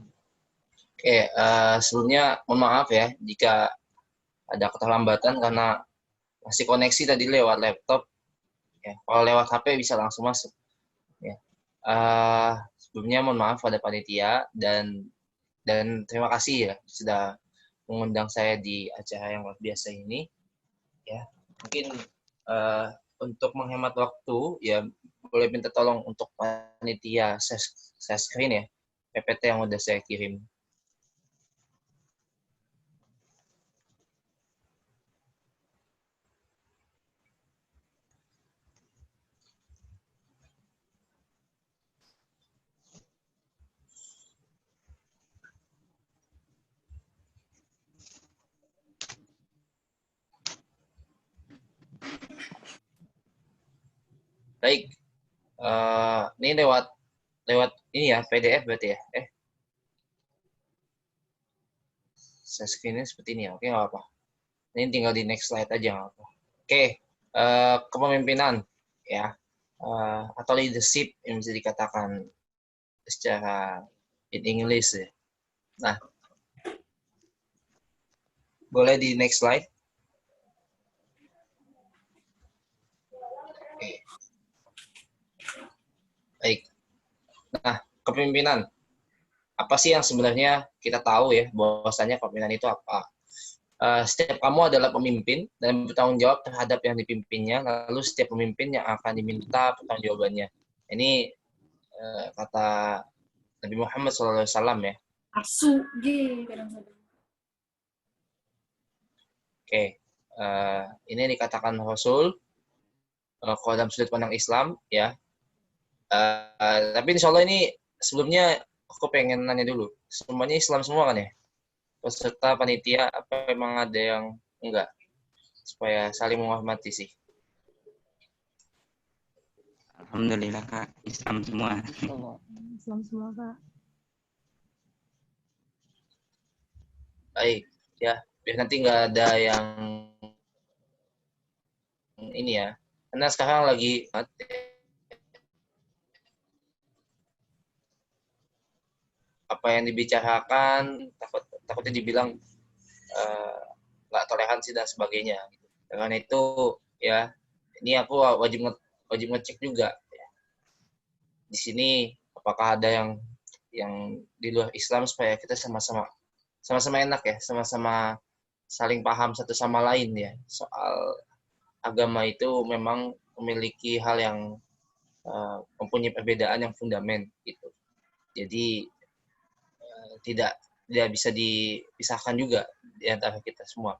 Oke, sebelumnya mohon maaf ya jika ada keterlambatan karena masih koneksi tadi lewat laptop. Ya, kalau lewat HP bisa langsung masuk. Ya. Sebelumnya mohon maaf pada panitia dan terima kasih ya sudah mengundang saya di acara yang luar biasa ini. Ya, mungkin untuk menghemat waktu ya boleh minta tolong untuk panitia saya screen ya PPT yang udah saya kirim. Baik, ini lewat ini ya PDF berarti ya. Saya screennya seperti ini ya. Oke, nggak apa-apa. Ini tinggal di next slide aja nggak apa-apa. Oke, kepemimpinan ya, atau leadership yang bisa dikatakan secara in English ya. Nah, boleh di next slide. Oke. Baik. Nah, kepemimpinan. Apa sih yang sebenarnya kita tahu ya, bahwasanya kepemimpinan itu apa? Setiap kamu adalah pemimpin dan bertanggung jawab terhadap yang dipimpinnya, lalu setiap pemimpin yang akan diminta pertanggungjawabannya. Ini kata Nabi Muhammad SAW ya. Asu, G, kadang-kadang. Oke, ini dikatakan Rasul kalau dalam sudut pandang Islam ya. Tapi insya Allah ini sebelumnya aku pengen nanya dulu. Semuanya Islam semua kan ya? Peserta panitia apa memang ada yang enggak? Supaya saling menghormati sih. Alhamdulillah Kak, Islam semua. Islam semua, Kak. Baik, ya. Biar nanti nggak ada yang ini ya. Karena sekarang lagi apa yang dibicarakan takutnya dibilang nggak toleransi dan sebagainya. Dengan itu ya, ini aku wajib ngecek juga ya. Di sini apakah ada yang di luar Islam supaya kita sama-sama enak ya, sama-sama saling paham satu sama lain ya. Soal agama itu memang memiliki hal yang mempunyai perbedaan yang fundament gitu. Jadi tidak bisa dipisahkan juga di antara kita semua.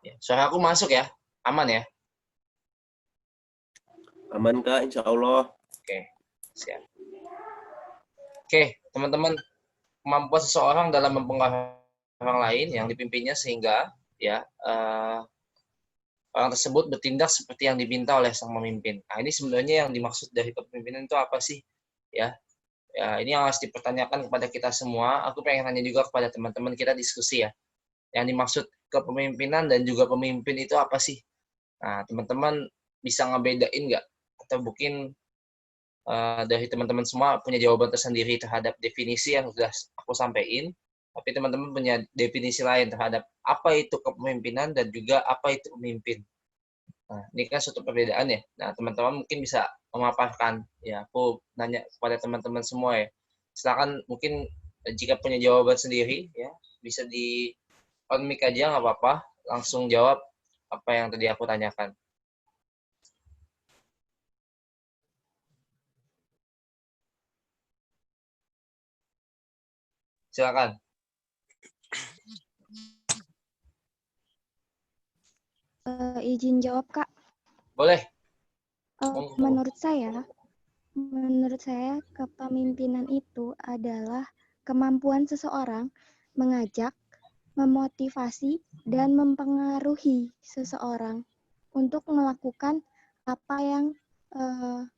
Ya, suara aku masuk ya, aman ya? Aman Kak, insya Allah. Oke, siap. Oke, teman-teman, kemampuan seseorang dalam mempengaruhi orang lain yang dipimpinnya sehingga ya orang tersebut bertindak seperti yang diminta oleh sang pemimpin. Nah, ini sebenarnya yang dimaksud dari kepemimpinan itu apa sih? Ya, ini yang harus dipertanyakan kepada kita semua. Aku pengen tanya juga kepada teman-teman kita diskusi ya. Yang dimaksud kepemimpinan dan juga pemimpin itu apa sih? Nah, teman-teman bisa ngebedain nggak? Atau mungkin dari teman-teman semua punya jawaban tersendiri terhadap definisi yang sudah aku sampaikan, tapi teman-teman punya definisi lain terhadap apa itu kepemimpinan dan juga apa itu pemimpin. Nah, ini kan suatu perbedaan ya. Nah, teman-teman mungkin bisa memaparkan. Ya, aku nanya kepada teman-teman semua ya. Silakan mungkin jika punya jawaban sendiri, ya bisa di on mic aja nggak apa-apa. Langsung jawab apa yang tadi aku tanyakan. Silakan. Izin jawab, Kak. Boleh. Menurut saya kepemimpinan itu adalah kemampuan seseorang mengajak, memotivasi, dan mempengaruhi seseorang untuk melakukan apa yang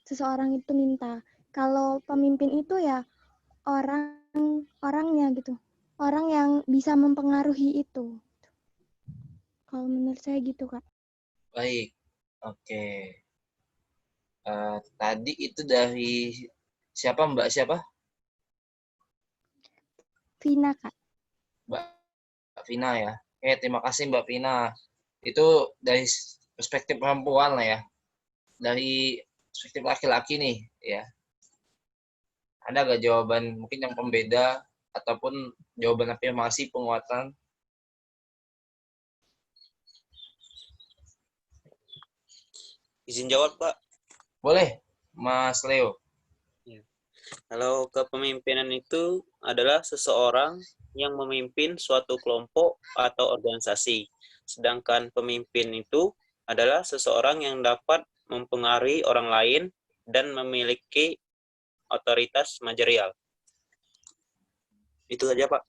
seseorang itu minta. Kalau pemimpin itu ya orangnya gitu, orang yang bisa mempengaruhi itu. Kalau menurut saya gitu, Kak. Baik, oke. Tadi itu dari siapa, Mbak siapa? Vina, Kak. Mbak Vina ya. Terima kasih Mbak Vina. Itu dari perspektif perempuan lah ya. Dari perspektif laki-laki nih ya. Ada gak jawaban mungkin yang pembeda ataupun jawaban afirmasi penguatan? Izin jawab, Pak. Boleh, Mas Leo. Ya. Kalau kepemimpinan itu adalah seseorang yang memimpin suatu kelompok atau organisasi. Sedangkan pemimpin itu adalah seseorang yang dapat mempengaruhi orang lain dan memiliki otoritas manajerial. Itu saja, Pak.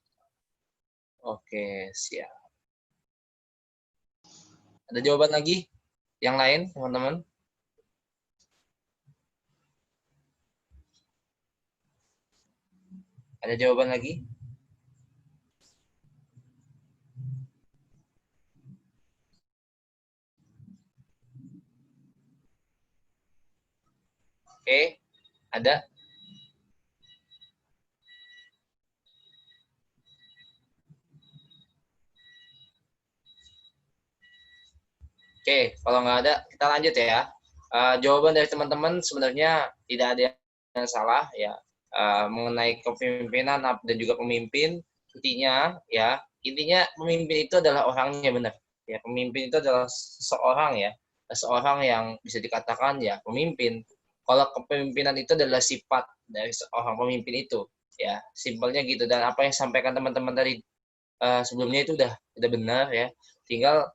Oke, siap. Ada jawaban lagi? Yang lain, teman-teman? Ada jawaban lagi? Oke, ada? Oke, kalau nggak ada, kita lanjut ya. Jawaban dari teman-teman sebenarnya tidak ada yang salah ya mengenai kepemimpinan dan juga pemimpin. Intinya pemimpin itu adalah orangnya, benar. Ya, pemimpin itu adalah seseorang yang bisa dikatakan ya pemimpin. Kalau kepemimpinan itu adalah sifat dari seorang pemimpin itu, ya simpelnya gitu. Dan apa yang disampaikan teman-teman tadi sebelumnya itu udah benar ya. Tinggal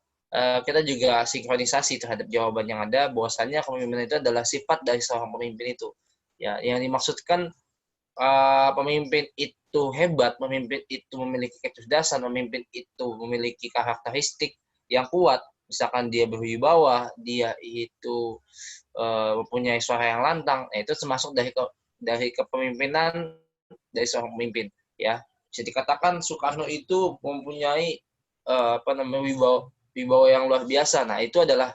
kita juga sinkronisasi terhadap jawaban yang ada, bahwasannya kepemimpinan itu adalah sifat dari seorang pemimpin itu. Ya, yang dimaksudkan pemimpin itu hebat, pemimpin itu memiliki kecerdasan, pemimpin itu memiliki karakteristik yang kuat. Misalkan dia berwibawa, dia itu mempunyai suara yang lantang, itu termasuk dari kepemimpinan dari seorang pemimpin. Ya, bisa dikatakan Soekarno itu mempunyai wibawa yang luar biasa. Nah, itu adalah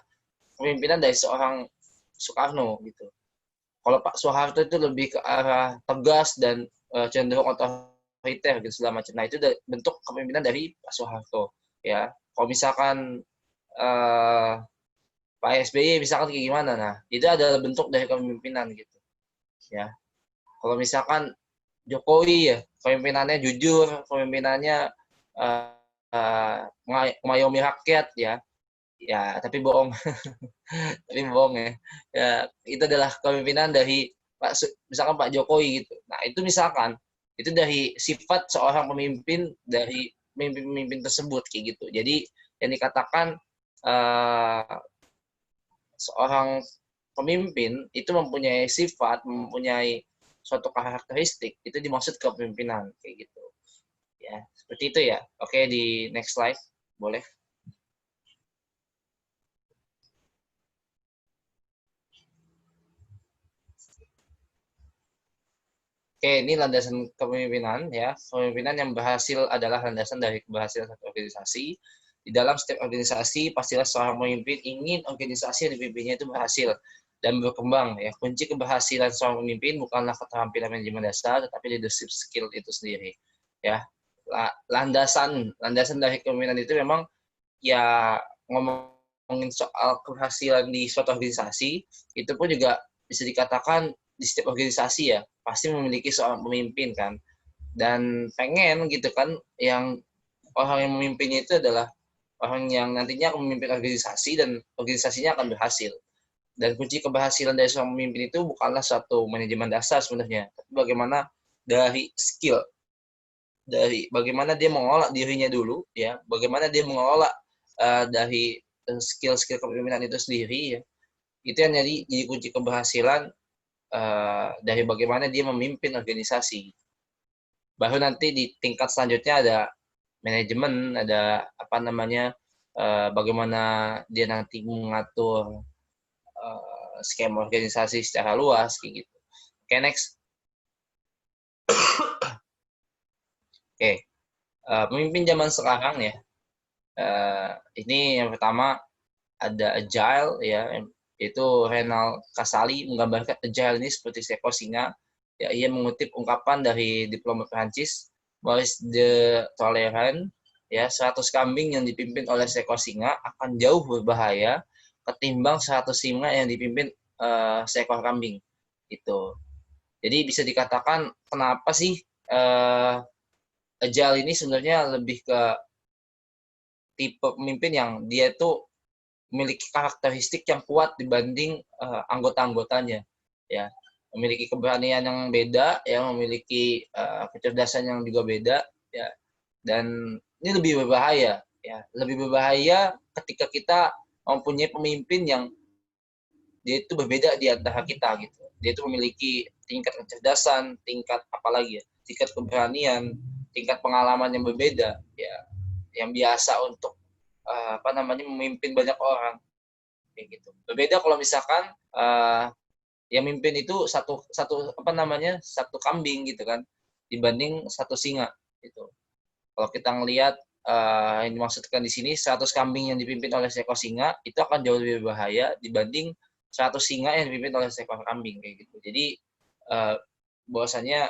kepemimpinan dari seorang Soekarno gitu. Kalau Pak Soeharto itu lebih ke arah tegas dan cenderung otoriter gitu segala macam. Nah, itu bentuk kepemimpinan dari Pak Soeharto ya. Kalau misalkan Pak SBY misalkan kayak gimana, nah itu adalah bentuk dari kepemimpinan gitu ya. Kalau misalkan Jokowi ya, kepemimpinannya jujur, kepemimpinannya mengayomi rakyat ya, tapi bohong. Tapi bohong ya. Itu adalah kepemimpinan dari misalkan Pak Jokowi gitu. Nah, itu misalkan itu dari sifat seorang pemimpin dari pemimpin tersebut kayak gitu. Jadi yang dikatakan seorang pemimpin itu mempunyai sifat, mempunyai suatu karakteristik, itu dimaksud kepemimpinan kayak gitu. Ya, seperti itu ya. Oke, di next slide boleh. Oke, ini landasan kepemimpinan ya. Kepemimpinan yang berhasil adalah landasan dari keberhasilan satu organisasi. Di dalam setiap organisasi, pastilah seorang pemimpin ingin organisasi yang dipimpinnya itu berhasil dan berkembang ya. Kunci keberhasilan seorang pemimpin bukanlah keterampilan manajemen dasar, tetapi leadership skill itu sendiri. Ya. Landasan dari kepemimpinan itu memang ya ngomongin soal keberhasilan di suatu organisasi, itu pun juga bisa dikatakan di setiap organisasi ya pasti memiliki seorang pemimpin kan, dan pengen gitu kan yang orang yang memimpinnya itu adalah orang yang nantinya akan memimpin organisasi dan organisasinya akan berhasil. Dan kunci keberhasilan dari seorang pemimpin itu bukanlah suatu manajemen dasar sebenarnya, tapi bagaimana dari skill, dari bagaimana dia mengolah dirinya dulu ya, bagaimana dia mengolah dari skill-skill kepemimpinan itu sendiri ya. Itu yang jadi kunci keberhasilan dari bagaimana dia memimpin organisasi. Baru nanti di tingkat selanjutnya ada manajemen, ada bagaimana dia nanti mengatur skema organisasi secara luas kayak gitu. Oke, next. Oke, pemimpin zaman sekarang ya. Ini yang pertama ada agile ya. Itu Renal Kasali menggambarkan agile ini seperti seekor singa. Ya, ia mengutip ungkapan dari diplomat Prancis, Maurice de Talleyrand, ya 100 kambing yang dipimpin oleh seekor singa akan jauh berbahaya ketimbang 100 singa yang dipimpin seekor kambing. Itu. Jadi bisa dikatakan kenapa sih agile ini sebenarnya lebih ke tipe pemimpin yang dia itu memiliki karakteristik yang kuat dibanding anggota-anggotanya ya, memiliki keberanian yang beda ya, memiliki kecerdasan yang juga beda ya, dan ini lebih berbahaya ya, lebih berbahaya ketika kita mempunyai pemimpin yang dia itu berbeda di antara kita gitu. Dia itu memiliki tingkat kecerdasan, tingkat apalagi ya, tingkat keberanian, tingkat pengalaman yang berbeda ya, yang biasa untuk memimpin banyak orang kayak gitu. Berbeda kalau misalkan yang mimpin itu satu kambing gitu kan, dibanding satu singa gitu. Kalau kita ngelihat yang dimaksudkan di sini 100 kambing yang dipimpin oleh seekor singa itu akan jauh lebih berbahaya dibanding 100 singa yang dipimpin oleh seekor kambing kayak gitu. Jadi bahwasanya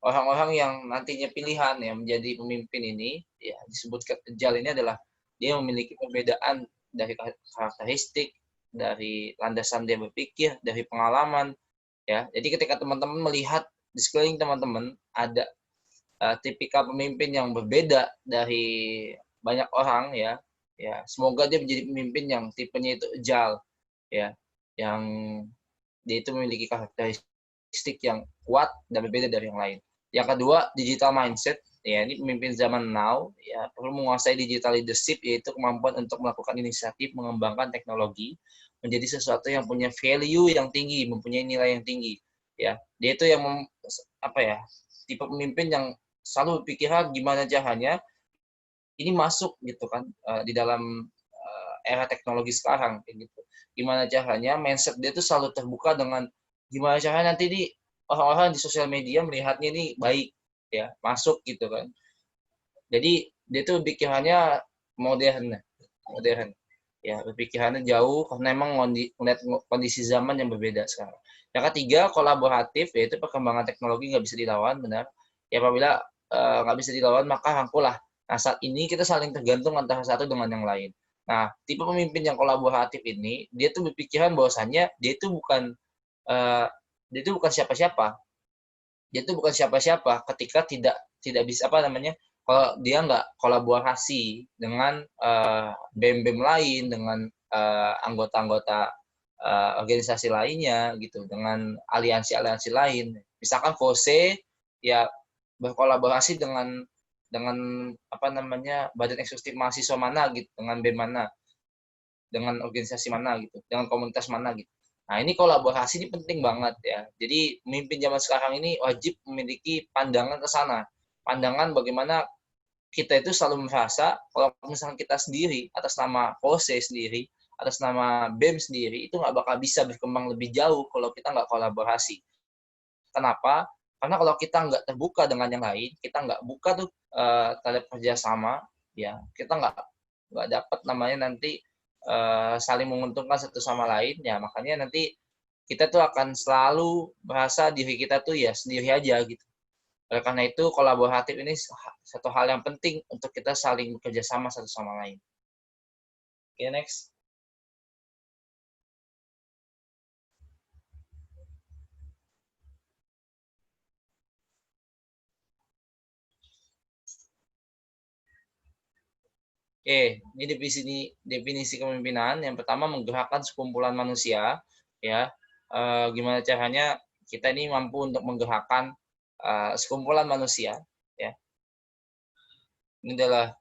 orang-orang yang nantinya pilihan yang menjadi pemimpin ini ya disebutkan ajal ini adalah dia memiliki perbedaan dari karakteristik, dari landasan dia berpikir, dari pengalaman ya. Jadi ketika teman-teman melihat di sekeliling teman-teman ada tipikal pemimpin yang berbeda dari banyak orang ya, semoga dia menjadi pemimpin yang tipenya itu ajal ya, yang dia itu memiliki karakteristik yang kuat dan berbeda dari yang lain. Yang kedua, digital mindset. Ya, ini pemimpin zaman now ya perlu menguasai digital leadership, yaitu kemampuan untuk melakukan inisiatif mengembangkan teknologi menjadi sesuatu yang punya value yang tinggi, mempunyai nilai yang tinggi. Ya, dia itu yang tipe pemimpin yang selalu berpikiran gimana caranya ini masuk gitu kan di dalam era teknologi sekarang kayak gitu. Gimana caranya mindset dia itu selalu terbuka dengan gimana caranya nanti di orang-orang di sosial media melihatnya ini baik ya, masuk gitu kan. Jadi dia tuh pikirannya modern ya, berpikirannya jauh karena emang melihat kondisi zaman yang berbeda sekarang. Yang ketiga, kolaboratif, yaitu perkembangan teknologi nggak bisa dilawan, benar ya. Apabila nggak bisa dilawan maka rangkulah. Nah, saat ini kita saling tergantung antara satu dengan yang lain. Nah, tipe pemimpin yang kolaboratif ini dia tuh berpikiran bahwasannya dia itu bukan siapa-siapa. Dia itu bukan siapa-siapa ketika tidak bisa kalau dia nggak kolaborasi dengan BEM-BEM lain, dengan anggota-anggota organisasi lainnya gitu, dengan aliansi-aliansi lain. Misalkan FOSE ya berkolaborasi dengan badan eksekutif mahasiswa mana gitu, dengan BEM mana, dengan organisasi mana gitu, dengan komunitas mana gitu. Nah, ini kolaborasi ini penting banget ya. Jadi pemimpin zaman sekarang ini wajib memiliki pandangan ke sana. Pandangan bagaimana kita itu selalu merasa kalau misalnya kita sendiri atas nama FOSE sendiri, atas nama BEM sendiri itu nggak bakal bisa berkembang lebih jauh kalau kita nggak kolaborasi. Kenapa? Karena kalau kita nggak terbuka dengan yang lain, kita nggak buka tuh terhadap kerjasama, ya kita nggak dapat namanya nanti saling menguntungkan satu sama lain, ya makanya nanti kita tuh akan selalu merasa diri kita tuh ya sendiri aja gitu. Oleh karena itu kolaboratif ini satu hal yang penting untuk kita saling bekerja sama satu sama lain. Oke, next. Oke, ini definisi kepemimpinan. Yang pertama, menggerakkan sekumpulan manusia, ya. Gimana caranya kita ini mampu untuk menggerakkan sekumpulan manusia, ya. Ini adalah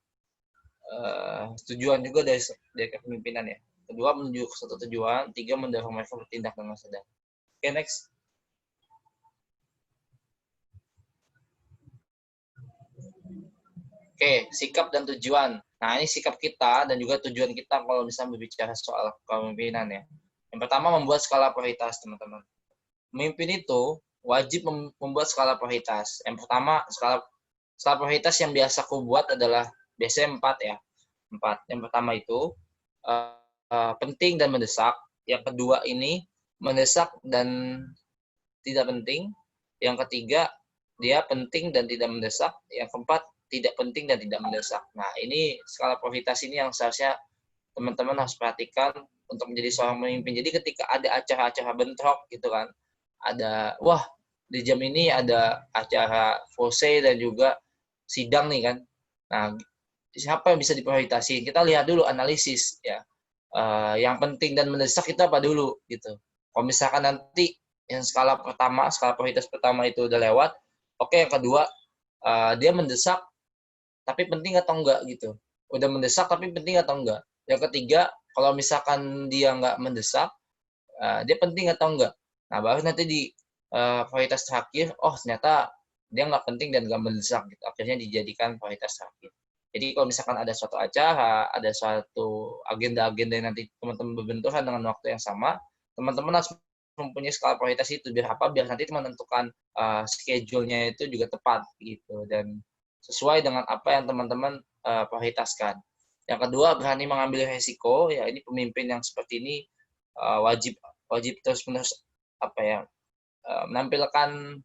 tujuan juga dari kepemimpinan ya. Kedua, menuju ke suatu tujuan. Tiga, mendorong mereka bertindak dengan sadar. Oke, next. Oke, sikap dan tujuan. Nah, ini sikap kita dan juga tujuan kita kalau misalnya berbicara soal kepemimpinan ya. Yang pertama, membuat skala prioritas, teman-teman. Pemimpin itu wajib membuat skala prioritas. Yang pertama, skala prioritas yang biasa aku buat adalah biasanya 4 ya. 4. Yang pertama itu penting dan mendesak. Yang kedua ini mendesak dan tidak penting. Yang ketiga, dia penting dan tidak mendesak. Yang keempat, tidak penting dan tidak mendesak. Nah, ini skala prioritas ini yang seharusnya teman-teman harus perhatikan untuk menjadi seorang pemimpin. Jadi ketika ada acara-acara bentrok gitu kan, wah di jam ini ada acara FOSE dan juga sidang nih kan. Nah, siapa yang bisa diprioritaskan? Kita lihat dulu analisis ya. Yang penting dan mendesak itu apa dulu gitu. Kalau misalkan nanti yang skala prioritas pertama itu udah lewat, oke, yang kedua dia mendesak tapi penting atau enggak gitu. Udah mendesak tapi penting atau enggak. Yang ketiga, kalau misalkan dia enggak mendesak, dia penting atau enggak. Nah, baru nanti di prioritas terakhir, oh ternyata dia enggak penting dan enggak mendesak gitu. Akhirnya dijadikan prioritas terakhir. Jadi kalau misalkan ada suatu acara, ada suatu agenda-agenda yang nanti teman-teman berbenturan dengan waktu yang sama, teman-teman harus mempunyai skala prioritas itu. Biar apa? Biar nanti menentukan schedule-nya itu juga tepat gitu. Dan sesuai dengan apa yang teman-teman prioritaskan. Yang kedua, berani mengambil resiko. Ya, ini pemimpin yang seperti ini wajib terus-menerus menampilkan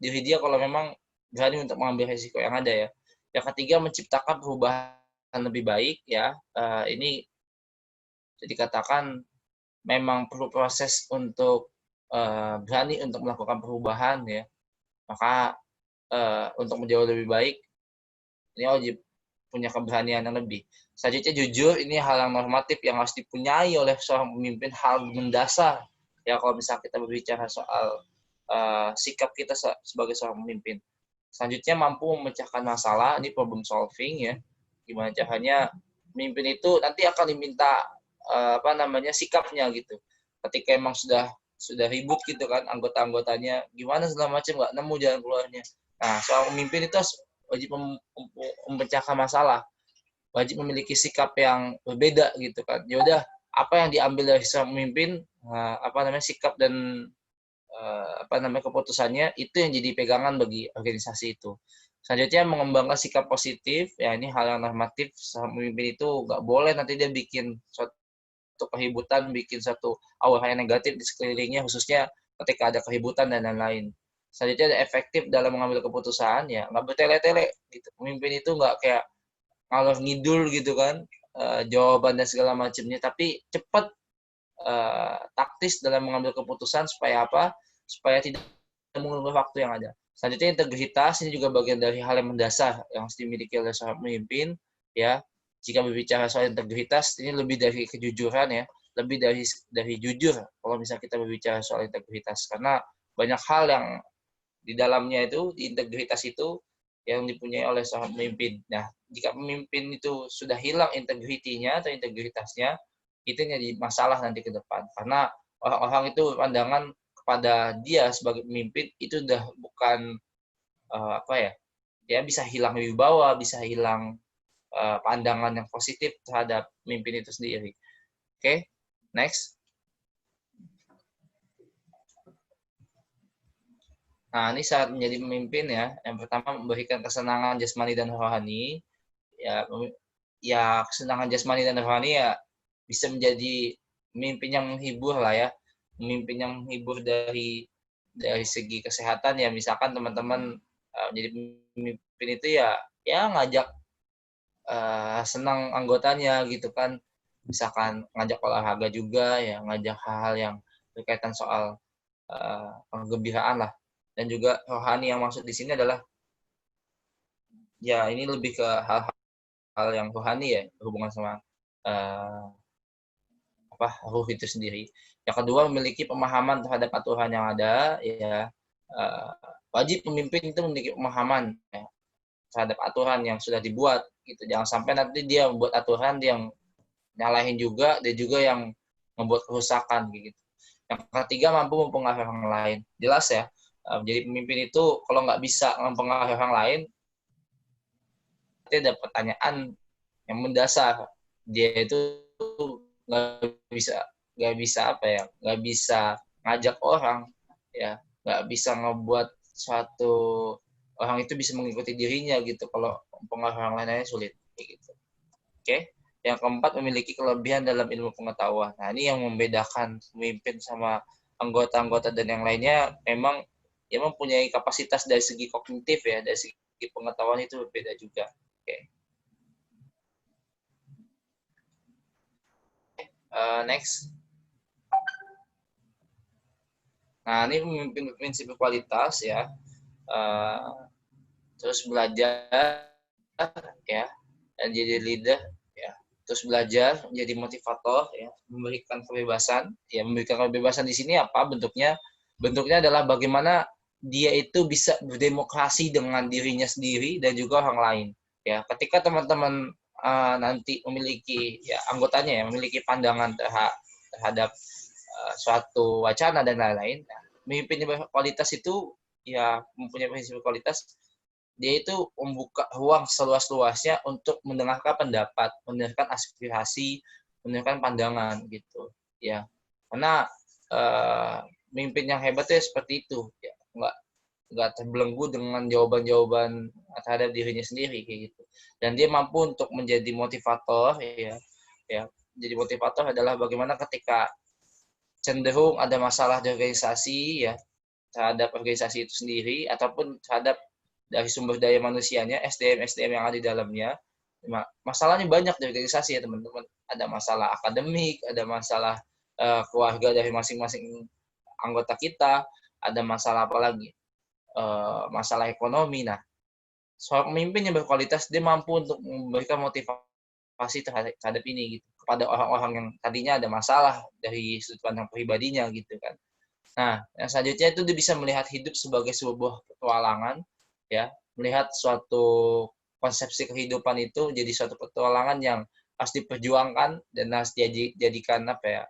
diri dia kalau memang berani untuk mengambil risiko yang ada ya. Yang ketiga, menciptakan perubahan lebih baik ya. Ini dikatakan memang perlu proses untuk berani untuk melakukan perubahan ya. Maka untuk menjauh lebih baik ini wajib punya keberanian yang lebih. Selanjutnya jujur, ini hal yang normatif yang harus dipunyai oleh seorang pemimpin, hal mendasar ya kalau misalnya kita berbicara soal sikap kita sebagai seorang pemimpin. Selanjutnya mampu memecahkan masalah, ini problem solving ya. Gimana caranya pemimpin itu nanti akan diminta sikapnya gitu. Ketika emang sudah ribut gitu kan anggota-anggotanya, gimana segala macam nggak nemu jalan keluarnya. Nah, seorang pemimpin itu wajib memecahkan masalah, wajib memiliki sikap yang berbeda gitu kan. Ya udah, apa yang diambil dari seorang pemimpin, sikap dan keputusannya itu yang jadi pegangan bagi organisasi itu. Selanjutnya mengembangkan sikap positif, ya ini hal yang normatif. Seorang pemimpin itu nggak boleh nanti dia bikin suatu keributan, bikin satu aura yang negatif di sekelilingnya, khususnya ketika ada keributan dan lain-lain. Selanjutnya ada efektif dalam mengambil keputusan, ya nggak bertele-tele. Gitu. Pemimpin itu nggak kayak ngalor ngidul gitu kan, jawaban dan segala macamnya, tapi cepat, taktis dalam mengambil keputusan supaya apa? Supaya tidak mengulur waktu yang ada. Selanjutnya integritas, ini juga bagian dari hal yang mendasar yang harus dimiliki oleh seorang pemimpin ya. Jika berbicara soal integritas, ini lebih dari kejujuran ya, lebih dari jujur kalau misalnya kita berbicara soal integritas, karena banyak hal yang di dalamnya itu, di integritas itu yang dipunyai oleh seorang pemimpin. Nah, jika pemimpin itu sudah hilang integritinya atau integritasnya, itu jadi masalah nanti ke depan, karena orang-orang itu pandangan kepada dia sebagai pemimpin itu udah bukan dia bisa hilang wibawa, bisa hilang pandangan yang positif terhadap pemimpin itu sendiri. Oke, next. Nah, ini saat menjadi pemimpin ya. Yang pertama, memberikan kesenangan jasmani dan rohani. Ya kesenangan jasmani dan rohani ya bisa menjadi pemimpin yang menghibur lah ya. Pemimpin yang menghibur dari segi kesehatan ya, misalkan teman-teman jadi pemimpin itu ya ngajak senang anggotanya gitu kan, misalkan ngajak olahraga juga ya, ngajak hal-hal yang berkaitan soal kegembiraan lah. Dan juga rohani yang maksud di sini adalah ya ini lebih ke hal yang rohani ya, berhubungan sama ruh itu sendiri. Yang kedua, memiliki pemahaman terhadap aturan yang ada ya. Wajib pemimpin itu memiliki pemahaman ya, terhadap aturan yang sudah dibuat gitu. Jangan sampai nanti dia membuat aturan dia yang nyalahin juga, dia juga yang membuat kerusakan gitu. Yang ketiga, mampu mempengaruhi orang lain. Jelas ya, jadi pemimpin itu kalau nggak bisa mempengaruhi orang lain, nanti ada pertanyaan yang mendasar. Dia itu nggak bisa ngajak orang ya, nggak bisa ngebuat suatu orang itu bisa mengikuti dirinya gitu kalau pengaruh orang lainnya sulit gitu. Oke. Yang keempat, memiliki kelebihan dalam ilmu pengetahuan. Nah, ini yang membedakan pemimpin sama anggota-anggota dan yang lainnya, memang dia mempunyai kapasitas dari segi kognitif ya, dari segi pengetahuan itu berbeda juga. Oke. Next. Nah, ini pemimpin berkualitas ya. Terus belajar ya, dan jadi leader ya. Terus belajar menjadi motivator ya, memberikan kebebasan. Ya, memberikan kebebasan di sini apa bentuknya? Bentuknya adalah bagaimana dia itu bisa berdemokrasi dengan dirinya sendiri dan juga orang lain. Ya, ketika teman-teman nanti memiliki ya anggotanya ya memiliki pandangan terhadap suatu wacana dan lain-lain, pemimpin berkualitas itu ya mempunyai prinsip kualitas, dia itu membuka ruang seluas-luasnya untuk mendengarkan pendapat, mendengarkan aspirasi, mendengarkan pandangan gitu ya. Karena pemimpin yang hebat itu seperti itu ya, nggak terbelenggu dengan jawaban-jawaban terhadap dirinya sendiri kayak gitu. Dan dia mampu untuk menjadi motivator ya. Jadi motivator adalah bagaimana ketika cenderung ada masalah di organisasi ya, terhadap organisasi itu sendiri ataupun terhadap dari sumber daya manusianya, SDM yang ada di dalamnya. Masalahnya banyak di organisasi ya teman-teman. Ada masalah akademik, ada masalah keluarga dari masing-masing anggota kita, ada masalah apa lagi? Masalah ekonomi. Nah, seorang pemimpin yang berkualitas dia mampu untuk memberikan motivasi terhadap ini gitu kepada orang-orang yang tadinya ada masalah dari sudut pandang pribadinya gitu kan. Nah, yang selanjutnya itu dia bisa melihat hidup sebagai sebuah petualangan ya, melihat suatu konsepsi kehidupan itu jadi suatu petualangan yang harus diperjuangkan dan harus dijadikan apa ya,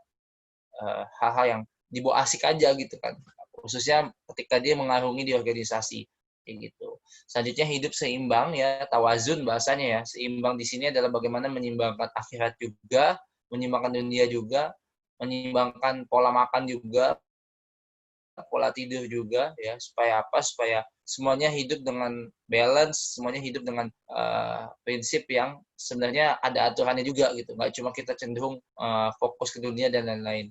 hal-hal yang dibawa asik aja gitu kan, khususnya ketika dia mengarungi di organisasi kayak gitu. Selanjutnya hidup seimbang ya, tawazun bahasanya ya. Seimbang di sini adalah bagaimana menyeimbangkan akhirat juga, menyeimbangkan dunia juga, menyeimbangkan pola makan juga, pola tidur juga ya, supaya apa? Supaya semuanya hidup dengan balance, semuanya hidup dengan prinsip yang sebenarnya ada aturannya juga gitu. Nggak cuma kita cenderung fokus ke dunia dan lain-lain.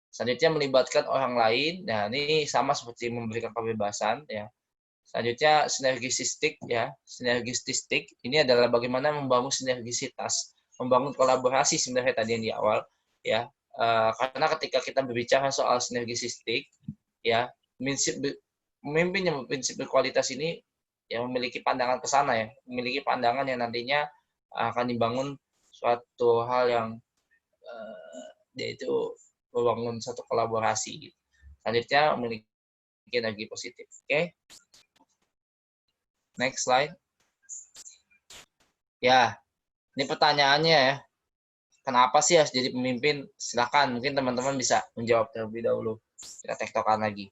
Selanjutnya melibatkan orang lain. Nah, ini sama seperti memberikan kebebasan ya. Selanjutnya sinergistik ya. Sinergistik ini adalah bagaimana membangun sinergisitas, membangun kolaborasi sebenarnya tadi yang di awal ya. Karena ketika kita berbicara soal sinergistik ya, pemimpin yang prinsip berkualitas ini yang memiliki pandangan ke sana ya, memiliki pandangan yang nantinya akan dibangun suatu hal yang yaitu membangun suatu kolaborasi gitu. Selanjutnya memiliki energi positif. Oke. Next slide. Ya, ini pertanyaannya ya. Kenapa sih harus jadi pemimpin? Silakan, mungkin teman-teman bisa menjawab terlebih dahulu. Kita tektokan lagi.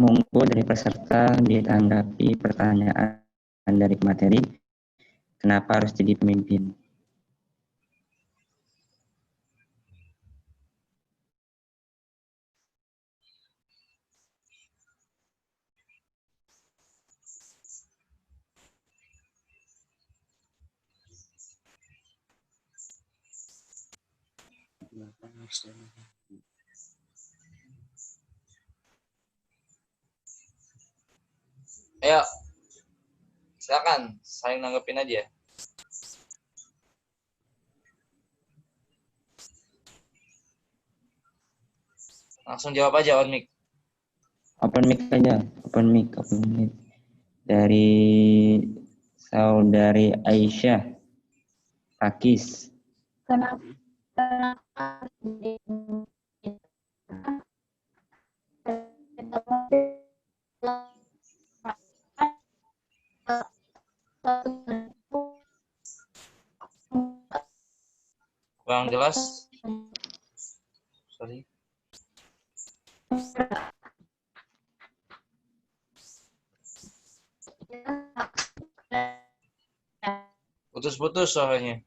Monggo dari peserta ditanggapi pertanyaan dari materi. Kenapa harus jadi pemimpin? Ayo, silakan, saling nanggepin aja. Langsung jawab aja, on mic. Open mic aja, open mic. Dari saudari Aisyah Akis. Kenapa Kurang jelas. Sorry. Putus-putus suaranya.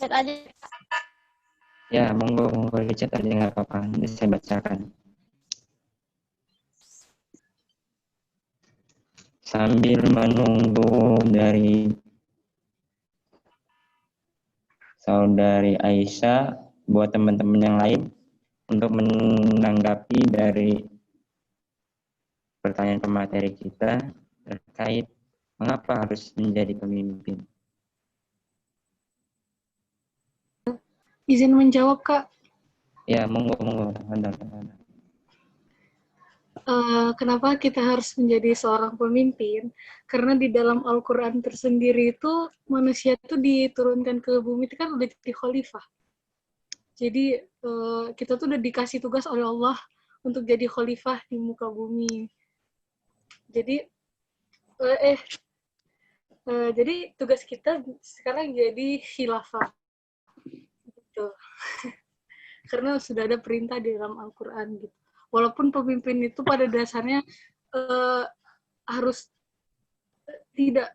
Chat aja. Ya, monggo di chat aja nggak apa-apa. Nanti saya bacakan. Sambil menunggu dari saudari Aisyah, buat teman-teman yang lain untuk menanggapi dari pertanyaan pemateri kita terkait mengapa harus menjadi pemimpin. izin menjawab, Kak? Ya, monggo. Kenapa kita harus menjadi seorang pemimpin? Karena di dalam Al-Quran tersendiri itu manusia itu diturunkan ke bumi itu kan udah jadi khalifah. Jadi kita tuh udah dikasih tugas oleh Allah untuk jadi khalifah di muka bumi. Jadi jadi tugas kita sekarang jadi khilafah. Gitu. Karena sudah ada perintah di dalam Al-Quran gitu. Walaupun pemimpin itu pada dasarnya harus tidak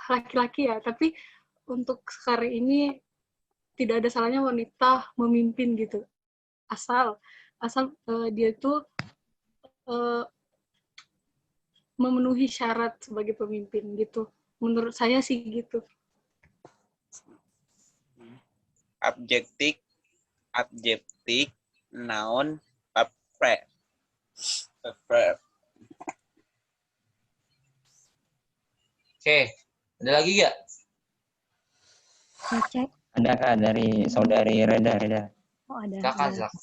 laki-laki ya, tapi untuk sekarang ini tidak ada salahnya wanita memimpin gitu. Asal dia itu memenuhi syarat sebagai pemimpin gitu. Menurut saya sih gitu. Adjektif, noun, verb. Oke, ada lagi nggak? Cek. Ada Kak dari saudari Reda. Oh, ada. Silakan, Ada. silakan.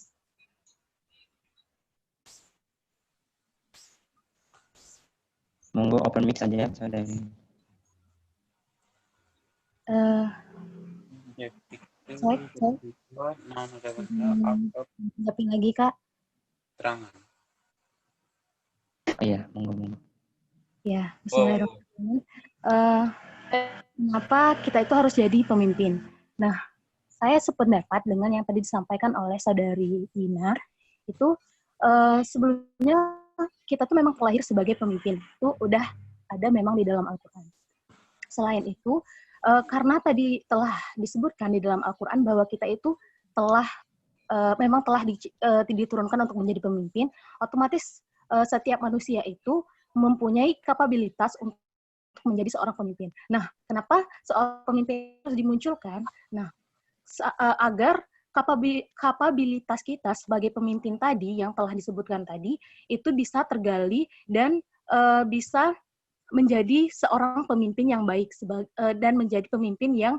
Monggo open mic saja saudari. Tapi lagi Kak. Terangan. Iya, monggo. Ya, bismillahirrahmanirrahim. Kenapa kita itu harus jadi pemimpin? Nah, saya sependapat dengan yang tadi disampaikan oleh saudari Dinar, itu sebelumnya kita tuh memang terlahir sebagai pemimpin. Itu udah ada memang di dalam Al-Quran. Selain itu, karena tadi telah disebutkan di dalam Al-Quran bahwa kita itu memang telah diturunkan untuk menjadi pemimpin, otomatis setiap manusia itu mempunyai kapabilitas untuk menjadi seorang pemimpin. Nah, kenapa seorang pemimpin harus dimunculkan? Nah, agar kapabilitas kita sebagai pemimpin tadi yang telah disebutkan tadi itu bisa tergali dan bisa menjadi seorang pemimpin yang baik dan menjadi pemimpin yang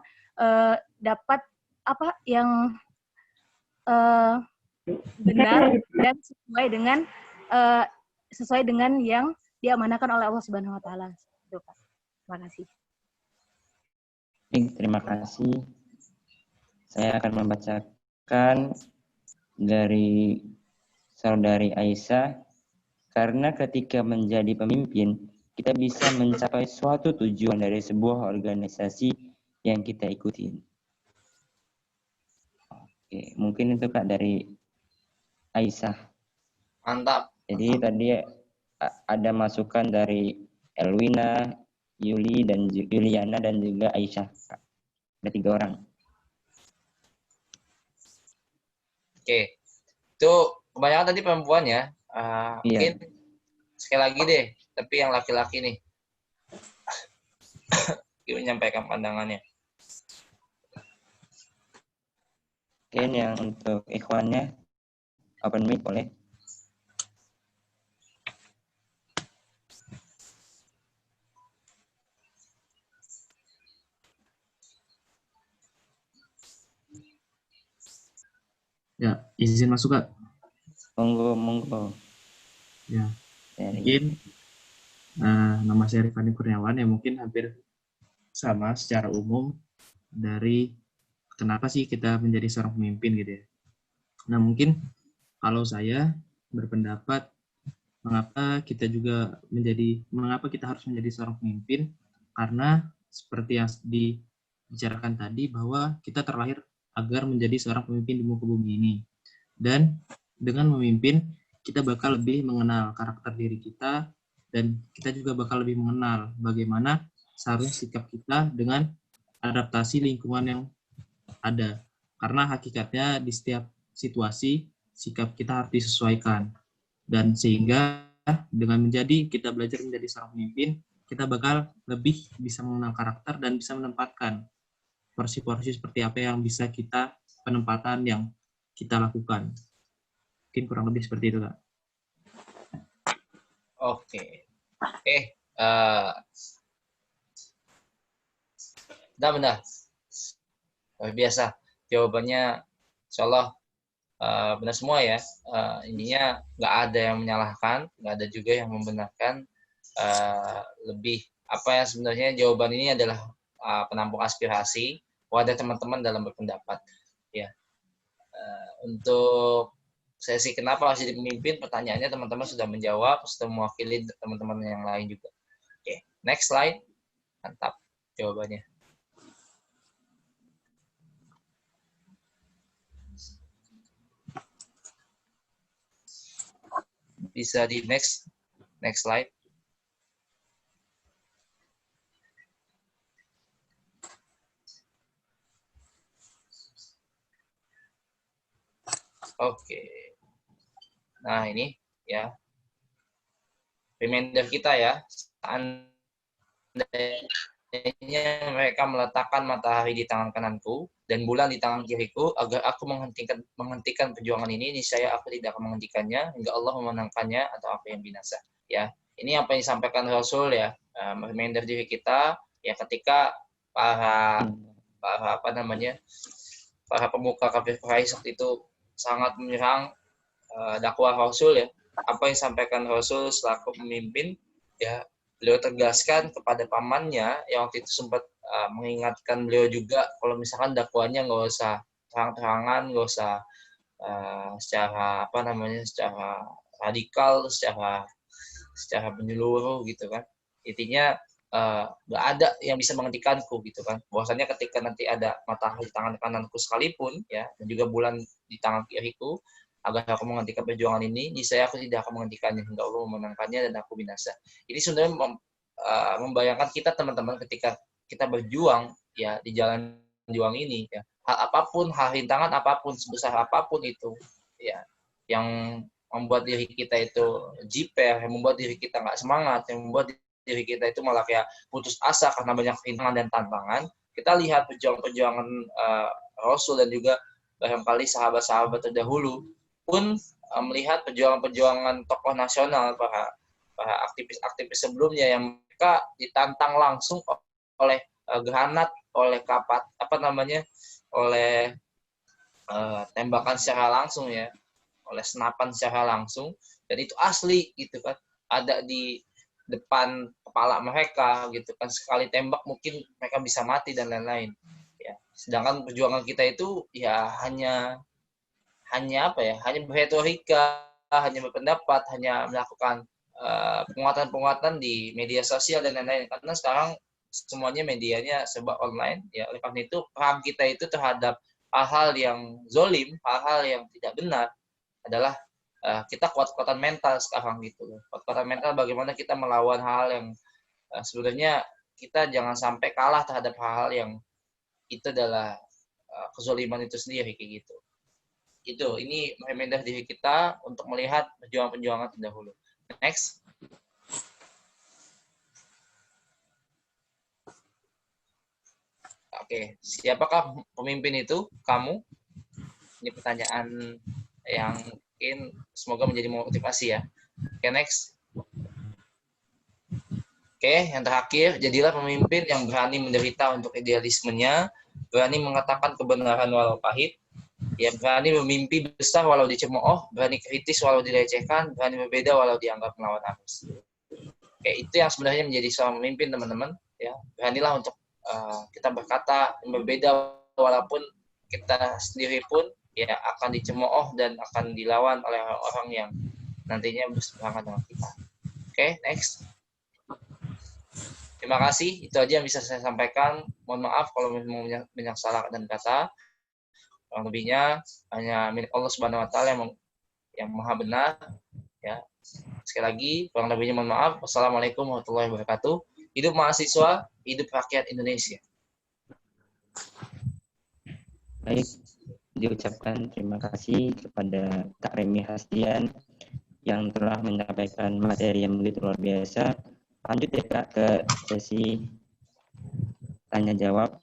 dapat benar dan sesuai dengan yang diamanahkan oleh Allah Subhanahu wa taala. Terima kasih. Terima kasih. Saya akan membacakan dari saudari Aisyah. Karena ketika menjadi pemimpin, kita bisa mencapai suatu tujuan dari sebuah organisasi yang kita ikuti. Oke, mungkin itu Kak dari Aisyah. Mantap. Jadi tadi ada masukan dari Elwina, Yuliana dan juga Aisyah. Ada 3 orang. Oke, itu kebanyakan tadi perempuan ya. Mungkin sekali lagi deh, tapi yang laki-laki nih. Dia menyampaikan pandangannya. Mungkin yang untuk ikhwannya, open mic boleh. Ya, izin masuk Kak. Monggo. Ya, mungkin nama saya Rifani Kurniawan yang mungkin hampir sama secara umum dari kenapa sih kita menjadi seorang pemimpin gitu ya. Nah mungkin kalau saya berpendapat mengapa kita harus menjadi seorang pemimpin, karena seperti yang dibicarakan tadi bahwa kita terlahir agar menjadi seorang pemimpin di muka bumi ini. Dan dengan memimpin, kita bakal lebih mengenal karakter diri kita, dan kita juga bakal lebih mengenal bagaimana seharusnya sikap kita dengan adaptasi lingkungan yang ada. Karena hakikatnya di setiap situasi, sikap kita harus disesuaikan. Dan sehingga dengan kita belajar menjadi seorang pemimpin, kita bakal lebih bisa mengenal karakter dan bisa menempatkan porsi-porsi seperti apa yang bisa penempatan yang kita lakukan. Mungkin kurang lebih seperti itu, Kak. Oke. Benar. Luar biasa. Jawabannya insya Allah benar semua ya. Intinya nggak ada yang menyalahkan, nggak ada juga yang membenarkan. Lebih apa ya sebenarnya jawaban ini adalah penampung aspirasi wadah teman-teman dalam berpendapat. Ya. Untuk sesi kenapa harus jadi pemimpin, pertanyaannya teman-teman sudah menjawab, sudah mewakili teman-teman yang lain juga. Oke, next slide. Mantap jawabannya. Bisa di next slide. Oke. Nah, ini ya. reminder kita ya, seandainya mereka meletakkan matahari di tangan kananku dan bulan di tangan kiriku agar aku menghentikan perjuangan ini, niscaya aku tidak akan menghentikannya hingga Allah memenangkannya atau aku yang binasa. Ya, ini apa yang disampaikan Rasul ya, reminder diri kita ya ketika para pemuka kafir Quraisy itu sangat menyerang dakwah Rasul ya. Apa yang disampaikan Rasul selaku pemimpin ya, beliau tegaskan kepada pamannya yang waktu itu sempat mengingatkan beliau juga kalau misalkan dakwahnya nggak usah terang-terangan, nggak usah secara secara radikal, secara menyeluruh gitu kan. Intinya nggak ada yang bisa menghentikanku gitu kan. Bahwasanya ketika nanti ada matahari di tangan kananku sekalipun ya, dan juga bulan di tangan kiriku, agar aku menghentikan perjuangan ini, niscaya aku tidak akan menghentikannya hingga Allah memenangkannya dan aku binasa. Ini sebenarnya membayangkan kita teman-teman ketika kita berjuang ya di jalan juang ini ya, hal apapun, hal rintangan apapun, sebesar apapun itu ya, yang membuat diri kita itu jiper, yang membuat diri kita nggak semangat, yang membuat diri kita itu malah kayak putus asa karena banyak rintangan dan tantangan. Kita lihat perjuangan Rasul dan juga barangkali sahabat-sahabat terdahulu pun melihat perjuangan tokoh nasional, para aktivis-aktivis sebelumnya yang mereka ditantang langsung oleh granat, oleh oleh tembakan secara langsung ya, oleh senapan secara langsung, dan itu asli gitu kan, ada di depan kepala mereka gitu kan, sekali tembak mungkin mereka bisa mati dan lain-lain ya. Sedangkan perjuangan kita itu ya hanya berretorika, hanya berpendapat, hanya melakukan penguatan-penguatan di media sosial dan lain-lain. Karena sekarang semuanya medianya serba online, ya oleh karena itu perang kita itu terhadap hal-hal yang zolim, hal-hal yang tidak benar adalah kita kuat-kuatan mental sekarang gitu loh. Kuat-kuatan mental bagaimana kita melawan hal yang sebenarnya kita jangan sampai kalah terhadap hal-hal yang itu adalah kezoliman itu sendiri kayak gitu. Ini reminder diri kita untuk melihat perjuangan-perjuangan terdahulu. Next. Oke, siapakah pemimpin itu? Kamu? Ini pertanyaan yang mungkin semoga menjadi motivasi ya. Oke, next. Oke, yang terakhir, jadilah pemimpin yang berani menderita untuk idealismenya, berani mengatakan kebenaran walau pahit, ya berani memimpi besar walau dicemooh, berani kritis walau dilecehkan, berani berbeda walau dianggap melawan arus. Oke, itu yang sebenarnya menjadi seorang pemimpin, teman-teman. Ya, beranilah untuk kita berkata berbeda walaupun kita sendiri pun ya akan dicemooh dan akan dilawan oleh orang yang nantinya berseberangan dengan kita. Oke, next. Terima kasih. Itu aja yang bisa saya sampaikan. Mohon maaf kalau memang banyak salah dan kata. Kurang lebihnya hanya milik Allah Subhanahu wa taala yang maha benar ya. Sekali lagi kurang lebihnya mohon maaf. Wassalamualaikum warahmatullahi wabarakatuh. Hidup mahasiswa, hidup rakyat Indonesia. Baik, diucapkan terima kasih kepada Kak Remi Hasdian yang telah menyampaikan materi yang begitu luar biasa. Lanjut ya Kak ke sesi tanya jawab.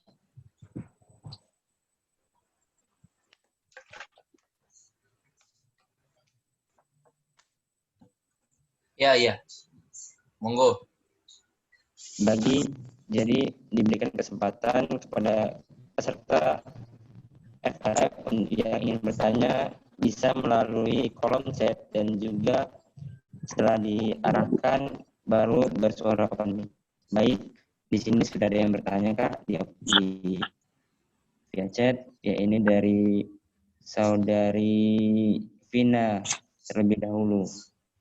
Ya. Monggo. Jadi diberikan kesempatan kepada peserta FRF yang ingin bertanya bisa melalui kolom chat dan juga setelah diarahkan baru bersuara open mic. Baik, di sini sudah ada yang bertanya Kak di via chat. Ya, ini dari saudari Vina terlebih dahulu.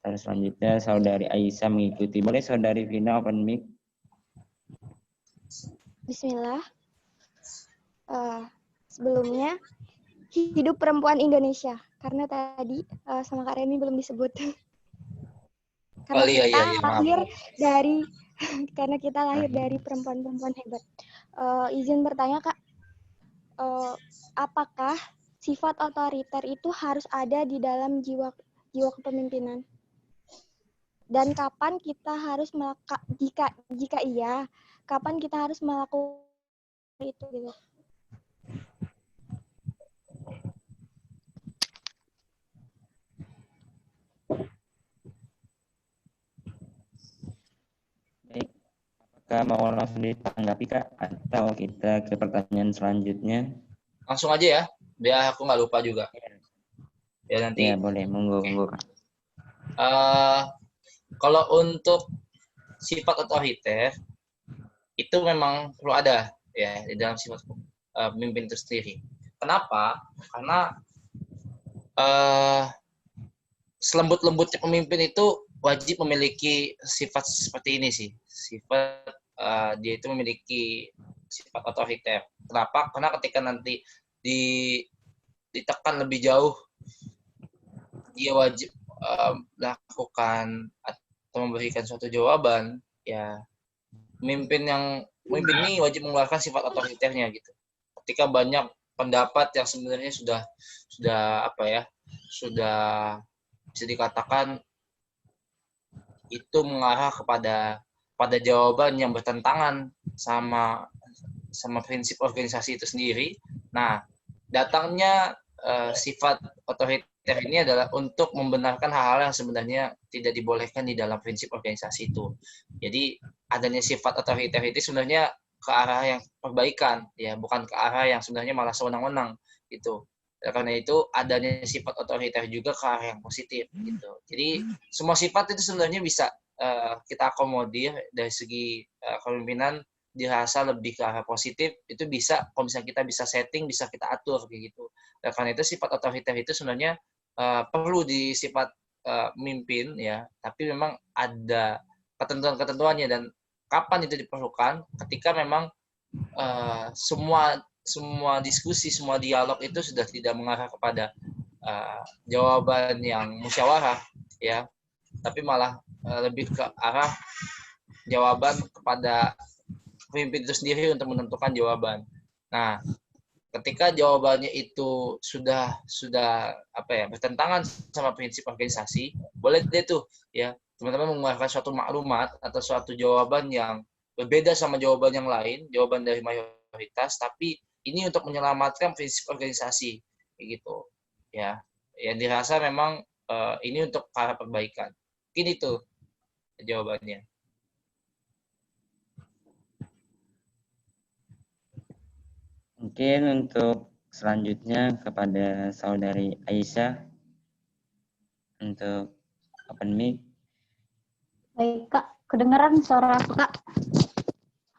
Terus selanjutnya saudari Aisyah mengikuti. Boleh saudari Vina open mic? Bismillah. Sebelumnya hidup perempuan Indonesia, karena tadi sama Kak Remi belum disebut. Karena kita lahir dari karena kita lahir dari perempuan-perempuan hebat. Izin bertanya Kak, apakah sifat otoriter itu harus ada di dalam jiwa kepemimpinan? Dan kapan kita harus jika iya, kapan kita harus melakukan itu gitu. Baik, apakah mau langsung ditanggapi Kak atau kita ke pertanyaan selanjutnya? Langsung aja ya, biar aku nggak lupa juga. Ya nanti. Ya boleh, monggo Kak. Kalau untuk sifat otoriter itu memang perlu ada ya di dalam sifat pemimpin itu sendiri. Kenapa? Karena selembut-lembutnya pemimpin itu wajib memiliki sifat seperti ini sih. Sifat dia itu memiliki sifat otoriter. Kenapa? Karena ketika nanti ditekan lebih jauh, dia wajib melakukan atau memberikan suatu jawaban, ya pemimpin ini wajib mengeluarkan sifat otoriternya gitu. Ketika banyak pendapat yang sebenarnya sudah bisa dikatakan itu mengarah pada jawaban yang bertentangan sama prinsip organisasi itu sendiri. Nah, datangnya sifat otoriter ini adalah untuk membenarkan hal-hal yang sebenarnya tidak dibolehkan di dalam prinsip organisasi itu. Jadi adanya sifat otoriter itu sebenarnya ke arah yang perbaikan, ya bukan ke arah yang sebenarnya malah sewenang-wenang gitu. Karena itu adanya sifat otoriter juga ke arah yang positif gitu. Jadi semua sifat itu sebenarnya bisa kita akomodir dari segi kepemimpinan dirasa lebih ke arah positif, itu bisa kalau misalnya kita bisa setting, bisa kita atur kayak gitu. Karena itu sifat otoriter itu sebenarnya perlu di sifat pemimpin ya, tapi memang ada ketentuan-ketentuannya dan kapan itu diperlukan ketika memang semua diskusi, semua dialog itu sudah tidak mengarah kepada jawaban yang musyawarah ya, tapi malah lebih ke arah jawaban kepada pemimpin itu sendiri untuk menentukan jawaban. Nah, ketika jawabannya itu sudah bertentangan sama prinsip organisasi, boleh deh tuh ya teman-teman mengeluarkan suatu maklumat atau suatu jawaban yang berbeda sama jawaban yang lain, jawaban dari mayoritas, tapi ini untuk menyelamatkan prinsip organisasi gitu ya. Yang dirasa memang ini untuk arah perbaikan. Mungkin itu jawabannya. Mungkin untuk selanjutnya kepada saudari Aisyah untuk open mic. Baik Kak, kedengaran suara aku Kak?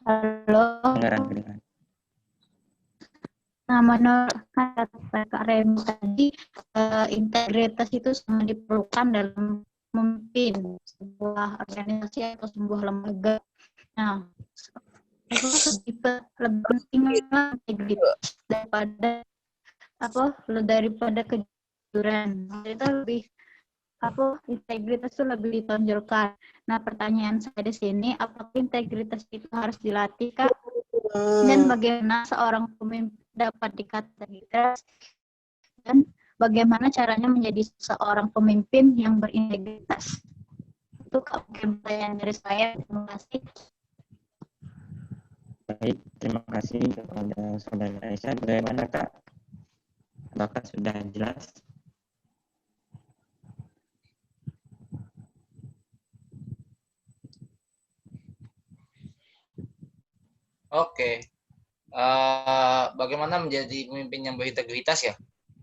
Halo. Kedengaran. Nah, menurut Kak Remi tadi, integritas itu sangat diperlukan dalam memimpin sebuah organisasi atau sebuah lembaga. Nah, itu lebih penting integritas daripada kejujuran. Itu lebih integritas itu lebih ditonjolkan. Nah, pertanyaan saya di sini, apakah integritas itu harus dilatih Kak? Dan bagaimana seorang pemimpin dapat dikategorikan dan bagaimana caranya menjadi seorang pemimpin yang berintegritas? Itu pertanyaan dari saya. Terima kasih. Baik, terima kasih kepada saudara Aisyah. Bagaimana Kak? Apakah sudah jelas? Oke. Bagaimana menjadi pemimpin yang berintegritas ya?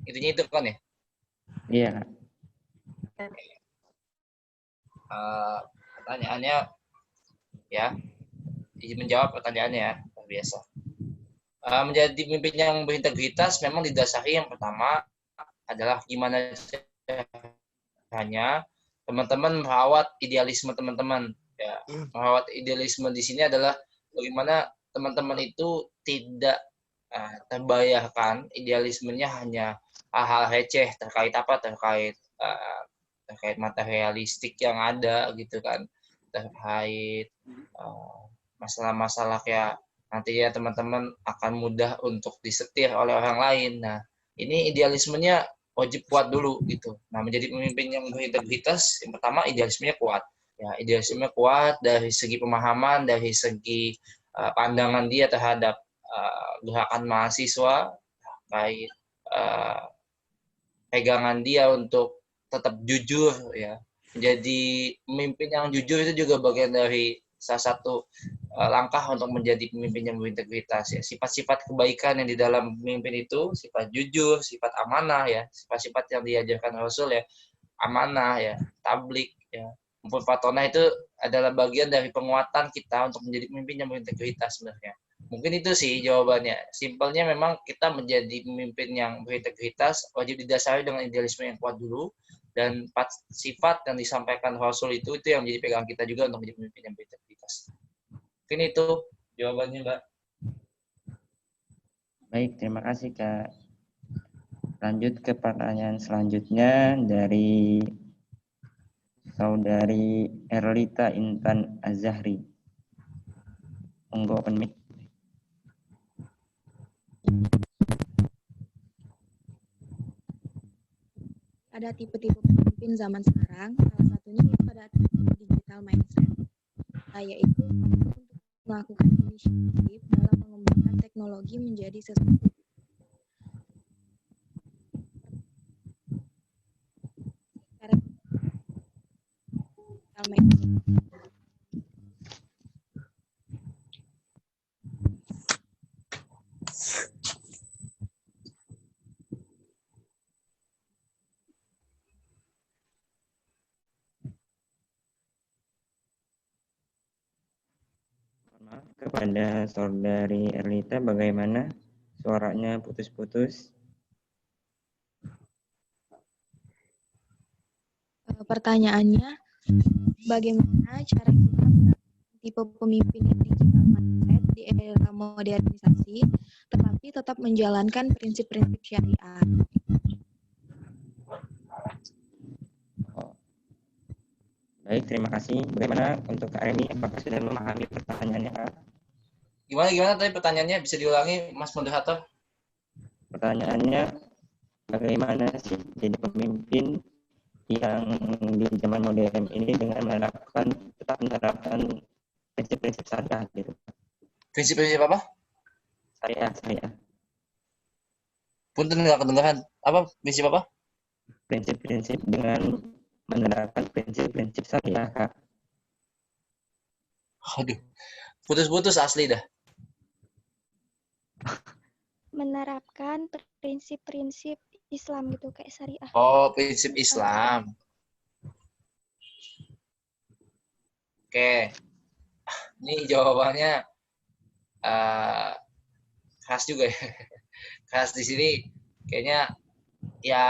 Intinya itu kan ya? Iya. Pertanyaannya ya, menjawab pertanyaannya ya, biasa. Menjadi pemimpin yang berintegritas memang didasari yang pertama adalah gimana caranya teman-teman merawat idealisme teman-teman. Ya, merawat idealisme di sini adalah bagaimana teman-teman itu tidak terbayarkan idealismenya hanya hal-hal receh terkait materialistik yang ada gitu kan, terkait masalah-masalah kayak nantinya teman-teman akan mudah untuk disetir oleh orang lain. Nah, ini idealismenya wajib kuat dulu gitu. Nah, menjadi pemimpin yang berintegritas yang pertama idealismenya kuat. ya idealisme kuat dari segi pemahaman, dari segi pandangan dia terhadap gerakan mahasiswa, terkait pegangan dia untuk tetap jujur, ya. Menjadi pemimpin yang jujur itu juga bagian dari salah satu langkah untuk menjadi pemimpin yang berintegritas, ya. Sifat-sifat kebaikan yang di dalam pemimpin itu, sifat jujur, sifat amanah, ya, sifat-sifat yang diajarkan Rasul, ya, amanah, ya, tablik, ya, maupun fatonah itu adalah bagian dari penguatan kita untuk menjadi pemimpin yang berintegritas sebenarnya. Mungkin itu sih jawabannya. Simpelnya memang kita menjadi pemimpin yang berintegritas wajib didasari dengan idealisme yang kuat dulu, dan 4 sifat yang disampaikan Rasul itu yang menjadi pegangan kita juga untuk menjadi pemimpin yang berintegritas. Mungkin itu jawabannya, Mbak. Baik, terima kasih Kak. Lanjut ke pertanyaan selanjutnya dari Saudari Erlita Intan Azahri. Monggo open mic. Ada tipe-tipe pemimpin zaman sekarang, salah satunya itu pada digital mindset, yaitu untuk melakukan inisiatif dalam mengembangkan teknologi menjadi sesuatu digital mindset. Maaf kepada Saudari Erlita, bagaimana suaranya putus-putus? Pertanyaannya, bagaimana cara kita mengatasi tipe pemimpin yang digital mindset di era modernisasi, tetapi tetap menjalankan prinsip-prinsip syariat? Baik, terima kasih. Bagaimana untuk Kak Reni? Apakah sudah memahami pertanyaannya, Kak? Gimana tadi pertanyaannya? Bisa diulangi, Mas Moderator? Pertanyaannya, bagaimana sih jadi pemimpin yang di zaman modern ini dengan tetap menerapkan prinsip-prinsip syariah gitu? Prinsip-prinsip apa? Syariah. Punten nggak kedengaran. Apa? Prinsip apa? Prinsip-prinsip dengan menerapkan prinsip-prinsip syariah, Kak. Aduh, putus-putus asli dah. Menerapkan prinsip-prinsip Islam gitu, kayak syariah. Oh, prinsip Islam. Oke. Ini jawabannya khas juga ya. Khas di sini kayaknya ya,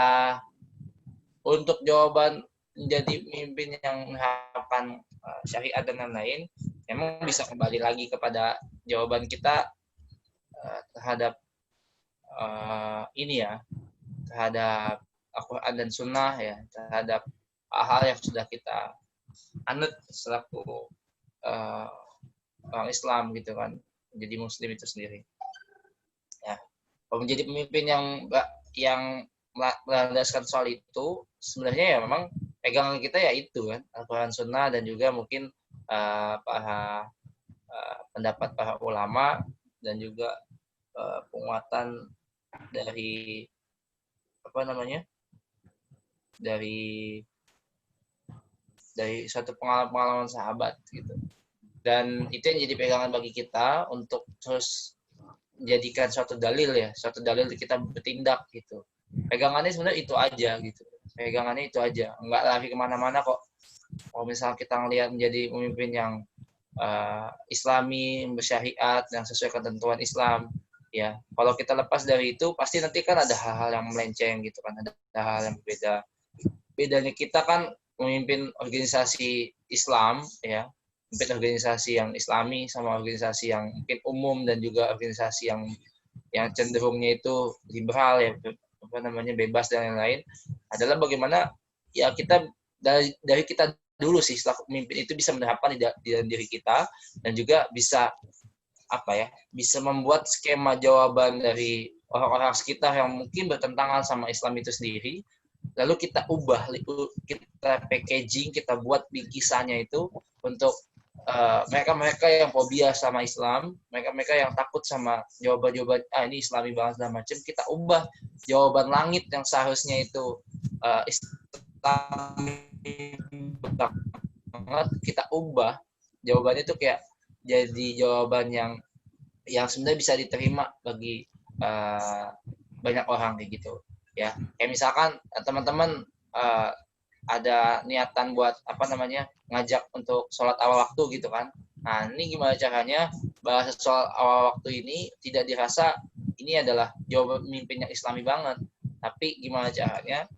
untuk jawaban menjadi pemimpin yang menerapkan syariat dan lain-lain, memang bisa kembali lagi kepada jawaban kita terhadap ini ya, terhadap Al-Quran dan Sunnah, ya, terhadap hal yang sudah kita anut selaku orang Islam gitu kan, menjadi Muslim itu sendiri. Ya, kalau menjadi pemimpin yang melandaskan soal itu, sebenarnya ya memang pegangan kita ya itu kan, Al-Quran Sunnah, dan juga mungkin pendapat para ulama, dan juga penguatan dari dari suatu pengalaman sahabat gitu. Dan itu yang jadi pegangan bagi kita untuk terus menjadikan suatu dalil kita bertindak gitu. Pegangannya sebenarnya itu aja gitu. Pegangannya itu aja, nggak lari kemana-mana kok. Kalau misalnya kita ngelihat menjadi pemimpin yang Islami, bersyariat, yang sesuai ketentuan Islam, ya, kalau kita lepas dari itu pasti nanti kan ada hal-hal yang melenceng gitu kan, ada hal yang berbeda. Bedanya kita kan memimpin organisasi Islam, ya, memimpin organisasi yang Islami sama organisasi yang mungkin umum, dan juga organisasi yang cenderungnya itu liberal, ya, bebas dan lain-lain, adalah bagaimana ya kita dari kita dulu sih selaku pemimpin itu bisa menerapkan di dalam diri kita, dan juga bisa bisa membuat skema jawaban dari orang-orang sekitar yang mungkin bertentangan sama Islam itu sendiri, lalu kita ubah, kita packaging, kita buat bingkisannya itu untuk mereka-mereka yang fobia sama Islam, mereka-mereka yang takut sama jawaban-jawaban ini Islami banget dan macam, kita ubah jawaban langit yang seharusnya itu Islami banget, kita ubah jawabannya itu kayak jadi jawaban yang sebenarnya bisa diterima bagi banyak orang kayak gitu ya. Kayak misalkan teman-teman ada niatan buat ngajak untuk sholat awal waktu gitu kan. Nah, ini gimana caranya bahasa soal awal waktu ini tidak dirasa ini adalah jawaban pemimpin yang Islami banget, tapi gimana caranya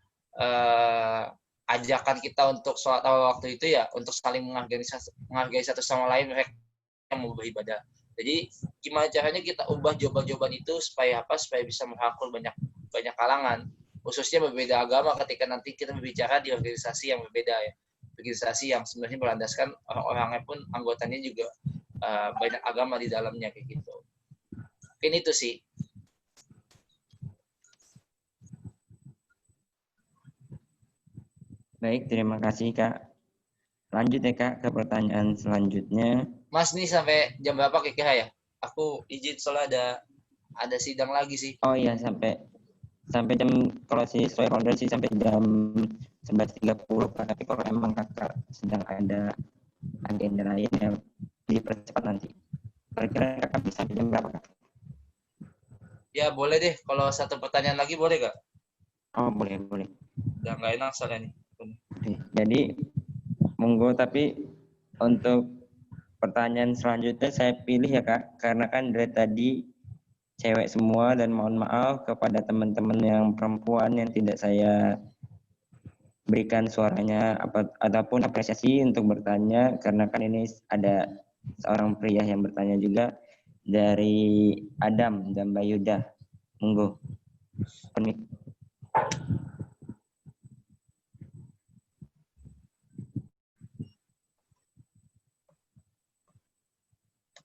ajakan kita untuk sholat awal waktu itu ya untuk saling menghargai satu sama lain, mereka yang mau beribadah. Jadi gimana caranya kita ubah jawaban-jawaban itu supaya supaya bisa merangkul banyak kalangan, khususnya berbeda agama ketika nanti kita berbicara di organisasi yang berbeda ya. Organisasi yang sebenarnya berlandaskan orang-orangnya pun anggotanya juga banyak agama di dalamnya kayak gitu. Mungkin itu sih. Baik, terima kasih Kak. Lanjut ya Kak ke pertanyaan selanjutnya. Mas, nih sampai jam berapa kira-kira ya? Aku izin soalnya ada sidang lagi sih. Oh iya, sampai jam, kalau sesuai order sih sampai jam 11.30 Kak. Tapi kalau emang Kakak sedang ada agenda lain ya dipercepat nanti. Kira-kira Kakak bisa sampai jam berapa Kak? Ya boleh deh, kalau satu pertanyaan lagi boleh gak? Oh boleh. Udah nggak enak soalnya nih. Oke, jadi monggo, tapi untuk pertanyaan selanjutnya saya pilih ya Kak, karena kan dari tadi cewek semua dan mohon maaf kepada teman-teman yang perempuan yang tidak saya berikan suaranya ataupun apresiasi untuk bertanya, karena kan ini ada seorang pria yang bertanya juga dari Adam dan Bayuda. Monggo.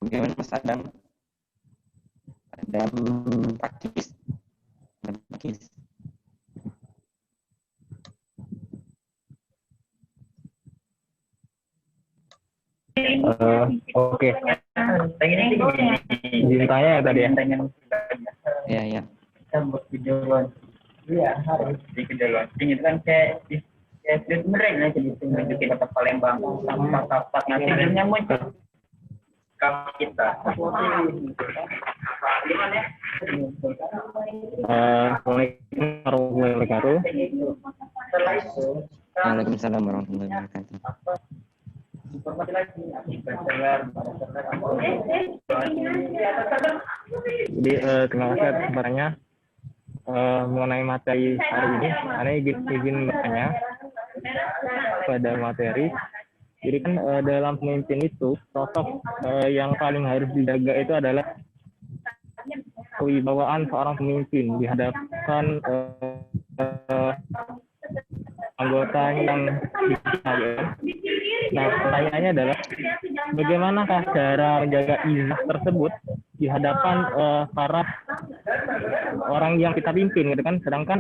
Bagaimana Mas Adam? Adam Pakis. Oke. Izin tanya ya tadi ya? Iya. Kita buat video launching. Iya, harus di video launching itu kan kayak sebenarnya jadi tunjukin dapat Palembang sama kapak nanti videonya muncul kamu kita. Gimana ya? Assalamualaikum warahmatullahi wabarakatuh. Waalaikumsalam warahmatullahi wabarakatuh. Informasi lagi. Jadi terima kasih atas kesempatannya mengenai materi hari ini. Saya izin bertanya pada materi. Jadi kan dalam pemimpin itu sosok yang paling harus dijaga itu adalah kewibawaan seorang pemimpin di hadapan anggota yang dipercaya. Nah, pertanyaannya adalah bagaimanakah cara menjaga izzah tersebut di hadapan para orang yang kita pimpin gitu kan, sedangkan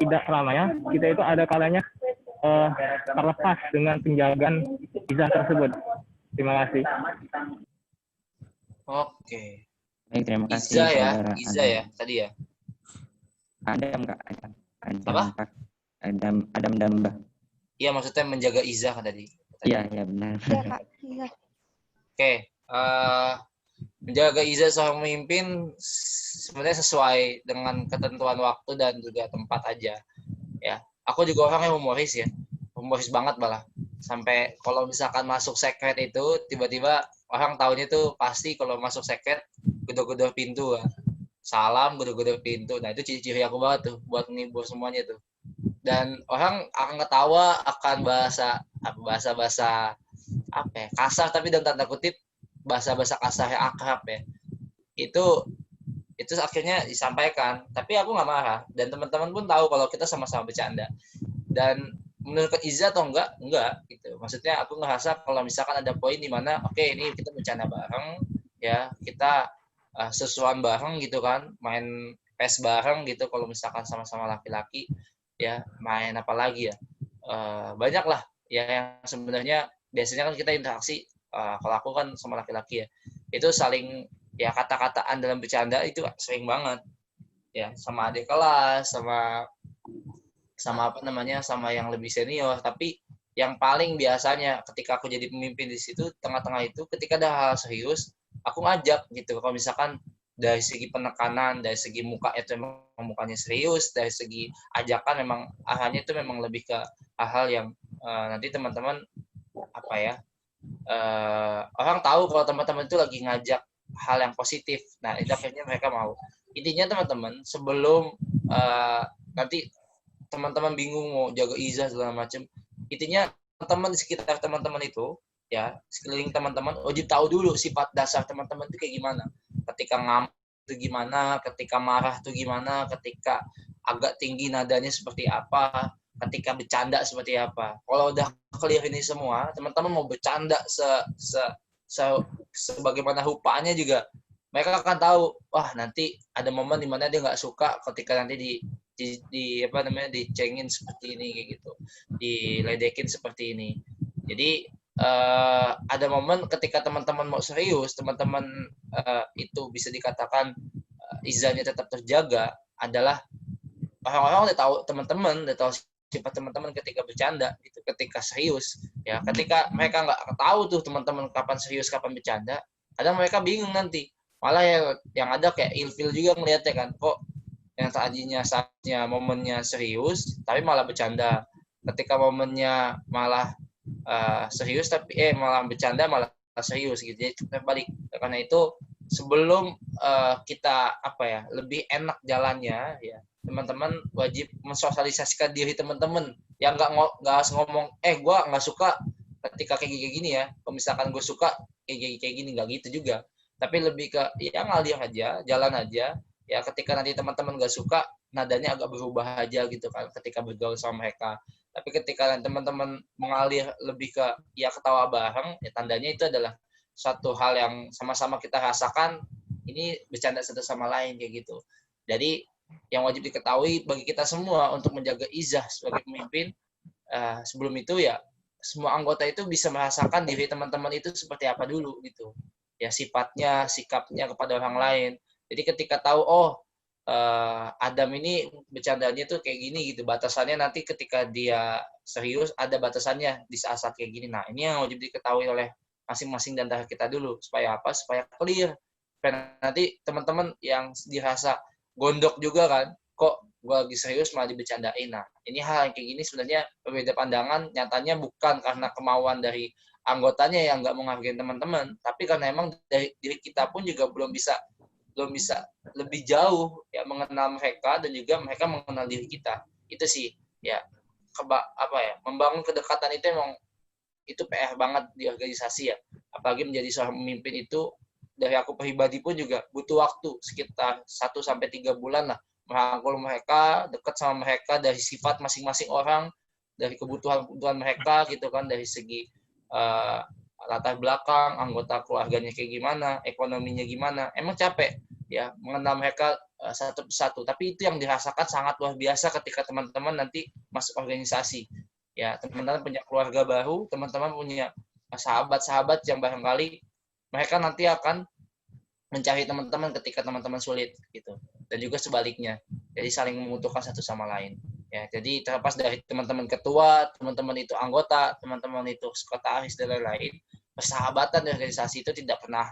tidak selamanya kita itu ada kalanya terlepas dengan penjagaan izzah tersebut. Terima kasih. Oke. Baik, terima kasih. Izzah ya tadi ya. Adam Kak. Apa? Adam Damba. Iya, maksudnya menjaga izzah kan tadi. Iya benar. Iya Kak. Iya. Oke, menjaga izzah seorang pemimpin sebenarnya sesuai dengan ketentuan waktu dan juga tempat aja. Ya, aku juga orang yang humoris ya, humoris banget malah. Sampai kalau misalkan masuk sekret itu tiba-tiba orang tahunya tuh pasti kalau masuk sekret gedor-gedor pintu kan. Salam gedor-gedor pintu. Nah itu ciri-ciri aku banget tuh buat menghibur semuanya tuh. Dan orang akan ketawa akan bahasa apa ya, kasar tapi dalam tanda kutip bahasa kasar yang akrab ya. Itu akhirnya disampaikan, tapi aku nggak marah dan teman-teman pun tahu kalau kita sama-sama bercanda. Dan menurut izzah atau enggak gitu. Maksudnya aku ngerasa kalau misalkan ada poin di mana oke, ini kita bercanda bareng ya, kita sesuatu bareng gitu kan, main PES bareng gitu kalau misalkan sama-sama laki-laki ya, main apa lagi ya, banyak lah ya yang sebenarnya biasanya kan kita interaksi, kalau aku kan sama laki-laki ya, itu saling ya kata-kataan dalam bercanda itu sering banget ya, sama adik kelas, sama apa namanya, sama yang lebih senior. Tapi yang paling biasanya ketika aku jadi pemimpin di situ, tengah-tengah itu ketika ada hal serius, aku ngajak gitu. Kalau misalkan dari segi penekanan, dari segi muka itu memang mukanya serius, dari segi ajakan memang arahnya itu memang lebih ke hal-hal yang nanti teman-teman apa ya, orang tahu kalau teman-teman itu lagi ngajak hal yang positif. Nah, itu akhirnya mereka mau. Intinya teman-teman, sebelum nanti teman-teman bingung mau jaga izah segala macam, intinya teman-teman di sekitar teman-teman itu ya, sekeliling teman-teman wajib tahu dulu sifat dasar teman-teman itu kayak gimana. Ketika ngamuk itu gimana, ketika marah itu gimana, ketika agak tinggi nadanya seperti apa, ketika bercanda seperti apa. Kalau udah clear ini semua, teman-teman mau bercanda sebagaimana rupanya juga, mereka akan tahu, wah nanti ada momen dimana dia nggak suka ketika nanti di apa namanya, dicengin seperti ini kayak gitu, diledekin seperti ini. Jadi ada momen ketika teman-teman mau serius, teman-teman itu bisa dikatakan izahnya tetap terjaga, adalah orang-orang udah tahu teman-teman, udah tahu sifat teman-teman ketika bercanda gitu, ketika serius ya. Ketika mereka nggak tahu tuh teman-teman kapan serius kapan bercanda, kadang mereka bingung nanti, malah yang ada kayak ilfil juga ngeliatnya kan, kok yang tadinya saatnya momennya serius tapi malah bercanda, ketika momennya malah serius tapi malah bercanda malah serius gitu. Jadi terbalik. Karena itu sebelum kita apa ya, lebih enak jalannya ya, teman-teman wajib mensosialisasikan diri teman-teman, yang nggak harus ngomong gue nggak suka ketika kayak gini ya, kalau misalkan gue suka kayak gini, nggak gitu juga. Tapi lebih ke ya ngalir aja, jalan aja ya. Ketika nanti teman-teman nggak suka, nadanya agak berubah aja gitu kan ketika bergaul sama mereka. Tapi ketika teman-teman mengalir lebih ke ya ketawa bareng, ya tandanya itu adalah satu hal yang sama-sama kita rasakan, ini bercanda satu sama lain kayak gitu. Jadi yang wajib diketahui bagi kita semua untuk menjaga izah sebagai pemimpin, sebelum itu ya semua anggota itu bisa merasakan diri teman-teman itu seperti apa dulu gitu ya, sifatnya, sikapnya kepada orang lain. Jadi ketika tahu Adam ini bercandanya tuh kayak gini gitu, batasannya nanti ketika dia serius ada batasannya di saat-saat kayak gini. Nah, ini yang wajib diketahui oleh masing-masing dan dari kita dulu, supaya apa? Supaya clear. Supaya nanti teman-teman yang dirasa gondok juga kan, kok gue lagi serius malah dibercandain. Nah, ini hal yang kayak gini sebenarnya berbeda pandangan, nyatanya bukan karena kemauan dari anggotanya yang nggak menghargai teman-teman, tapi karena emang dari diri kita pun juga belum bisa lebih jauh ya mengenal mereka, dan juga mereka mengenal diri kita. Itu sih ya, membangun kedekatan itu emang itu PR banget di organisasi ya. Apalagi menjadi seorang pemimpin itu, dari aku pribadi pun juga butuh waktu sekitar 1-3 bulan lah merangkul mereka, dekat sama mereka dari sifat masing-masing orang, dari kebutuhan mereka gitu kan, dari segi latar belakang, anggota keluarganya kayak gimana, ekonominya gimana. Emang capek ya mengenal mereka satu persatu, tapi itu yang dirasakan sangat luar biasa ketika teman-teman nanti masuk organisasi. Ya, teman-teman punya keluarga baru, teman-teman punya sahabat-sahabat yang barangkali mereka nanti akan mencari teman-teman ketika teman-teman sulit gitu. Dan juga sebaliknya. Jadi saling membutuhkan satu sama lain. Ya, jadi terlepas dari teman-teman ketua, teman-teman itu anggota, teman-teman itu sekretaris dan lain-lain, persahabatan di organisasi itu tidak pernah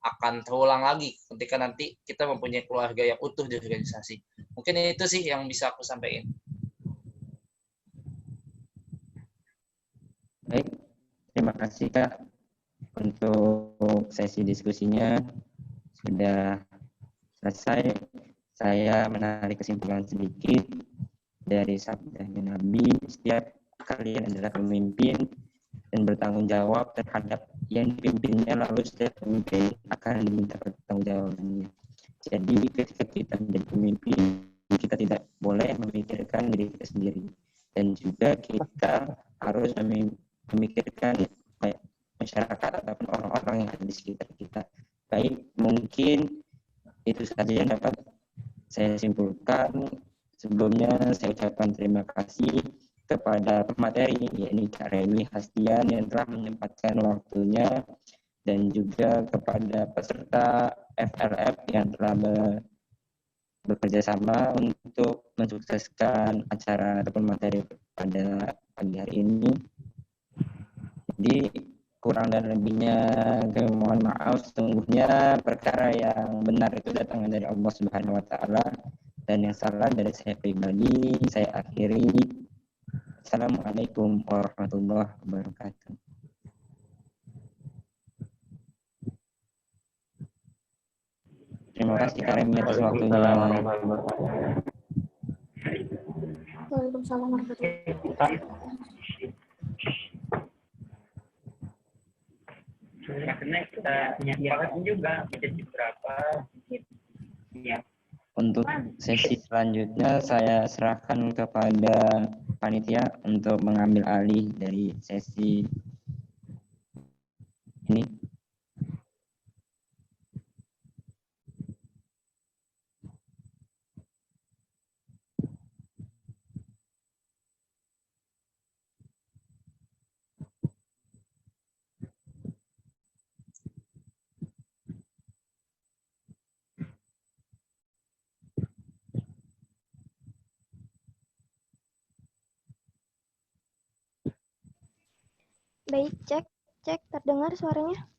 akan terulang lagi ketika nanti kita mempunyai keluarga yang utuh di organisasi. Mungkin itu sih yang bisa aku sampaikan. Baik, terima kasih Kak untuk sesi diskusinya. Sudah selesai. Saya menarik kesimpulan sedikit dari sabda Nabi, setiap kalian adalah pemimpin dan bertanggung jawab terhadap yang dipimpinnya, lalu setiap pemimpin akan diminta pertanggungjawabannya. Jadi ketika kita menjadi pemimpin, kita tidak boleh memikirkan diri kita sendiri, dan juga kita harus memikirkan masyarakat ataupun orang-orang yang ada di sekitar kita. Baik, mungkin itu saja yang dapat saya simpulkan, sebelumnya saya ucapkan terima kasih kepada pemateri, yakni Kak Reni Hastian yang telah menyempatkan waktunya, dan juga kepada peserta FLF yang telah bekerja sama untuk mensukseskan acara ataupun materi pada pagi hari ini. Jadi kurang dan lebihnya kami mohon maaf. Sesungguhnya perkara yang benar itu datang dari Allah Subhanahu wa taala, dan yang salah dari saya pribadi. Saya akhiri. Assalamualaikum warahmatullahi wabarakatuh. Terima kasih Kak Remi atas waktunya. Waalaikumsalam warahmatullahi wabarakatuh. Maksudnya kita nyepakatin juga menjadi berapa ya. Untuk sesi selanjutnya saya serahkan kepada panitia untuk mengambil alih dari sesi ini. Baik, cek, terdengar suaranya?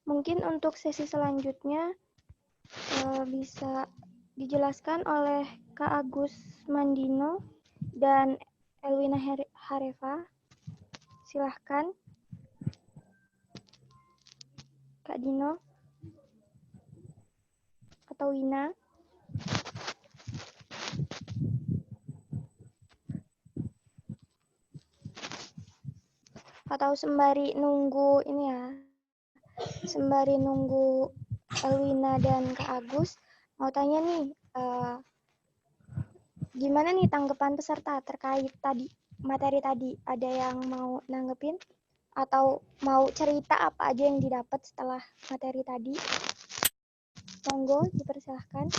Mungkin untuk sesi selanjutnya bisa dijelaskan oleh Kak Agus Mandino dan Elwina Harefa. Silahkan, Kak Dino atau Wina. Atau sembari nunggu ini ya, sembari nunggu Elwina dan Kak Agus, mau tanya nih, gimana nih tanggapan peserta terkait tadi materi tadi? Ada yang mau nanggepin atau mau cerita apa aja yang didapat setelah materi tadi? Monggo, dipersilahkan.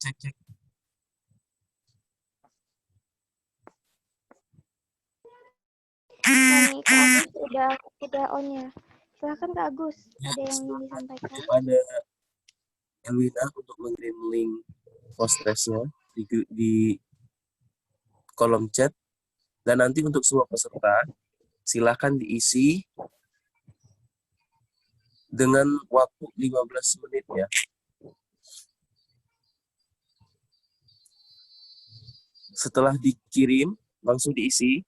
Cek. Nih, Kak Agus udah on ya. Silahkan Kak Agus, ada yang ingin disampaikan. Kepada Elwina untuk mengirim link post-testnya di kolom chat, dan nanti untuk semua peserta silahkan diisi dengan waktu 15 menit ya. Setelah dikirim langsung diisi.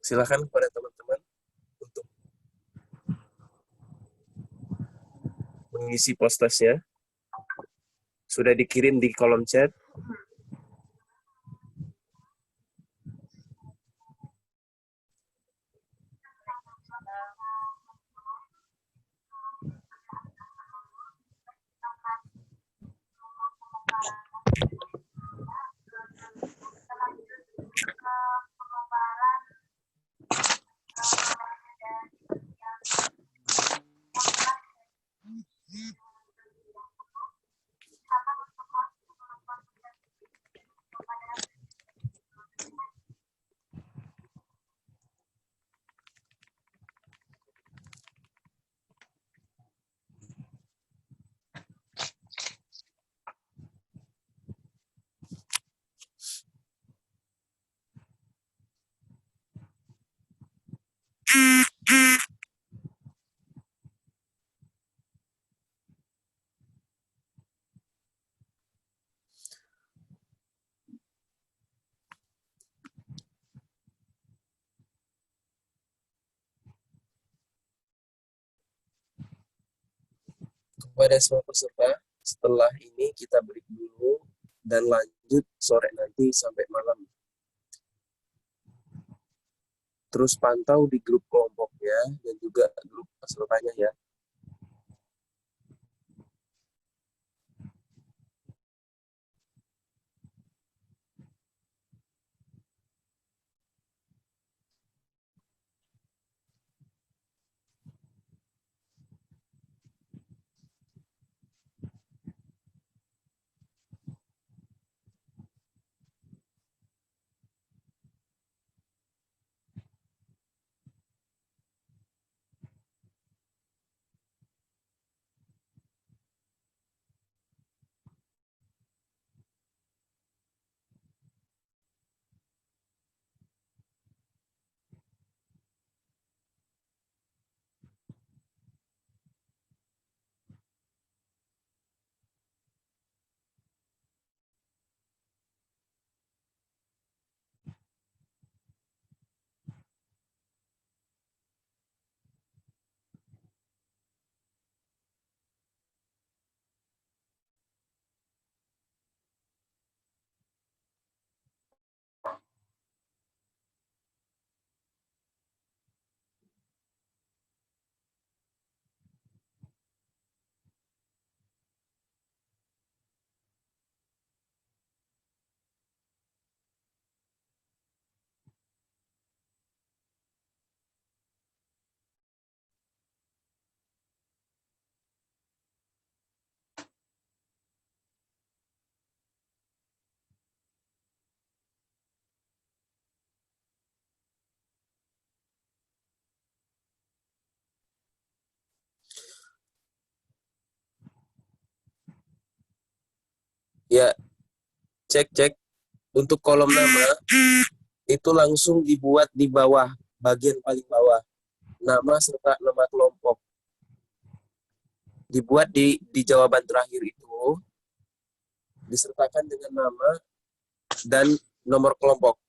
Silakan kepada teman-teman untuk mengisi post-testnya. Sudah dikirim di kolom chat. Kepada semua peserta, setelah ini kita break dulu dan lanjut sore nanti sampai malam. Terus pantau di grup kelompoknya dan juga grup pesertanya ya. Ya, cek. Untuk kolom nama, itu langsung dibuat di bawah, bagian paling bawah. Nama serta nama kelompok. Dibuat di jawaban terakhir itu, disertakan dengan nama dan nomor kelompok.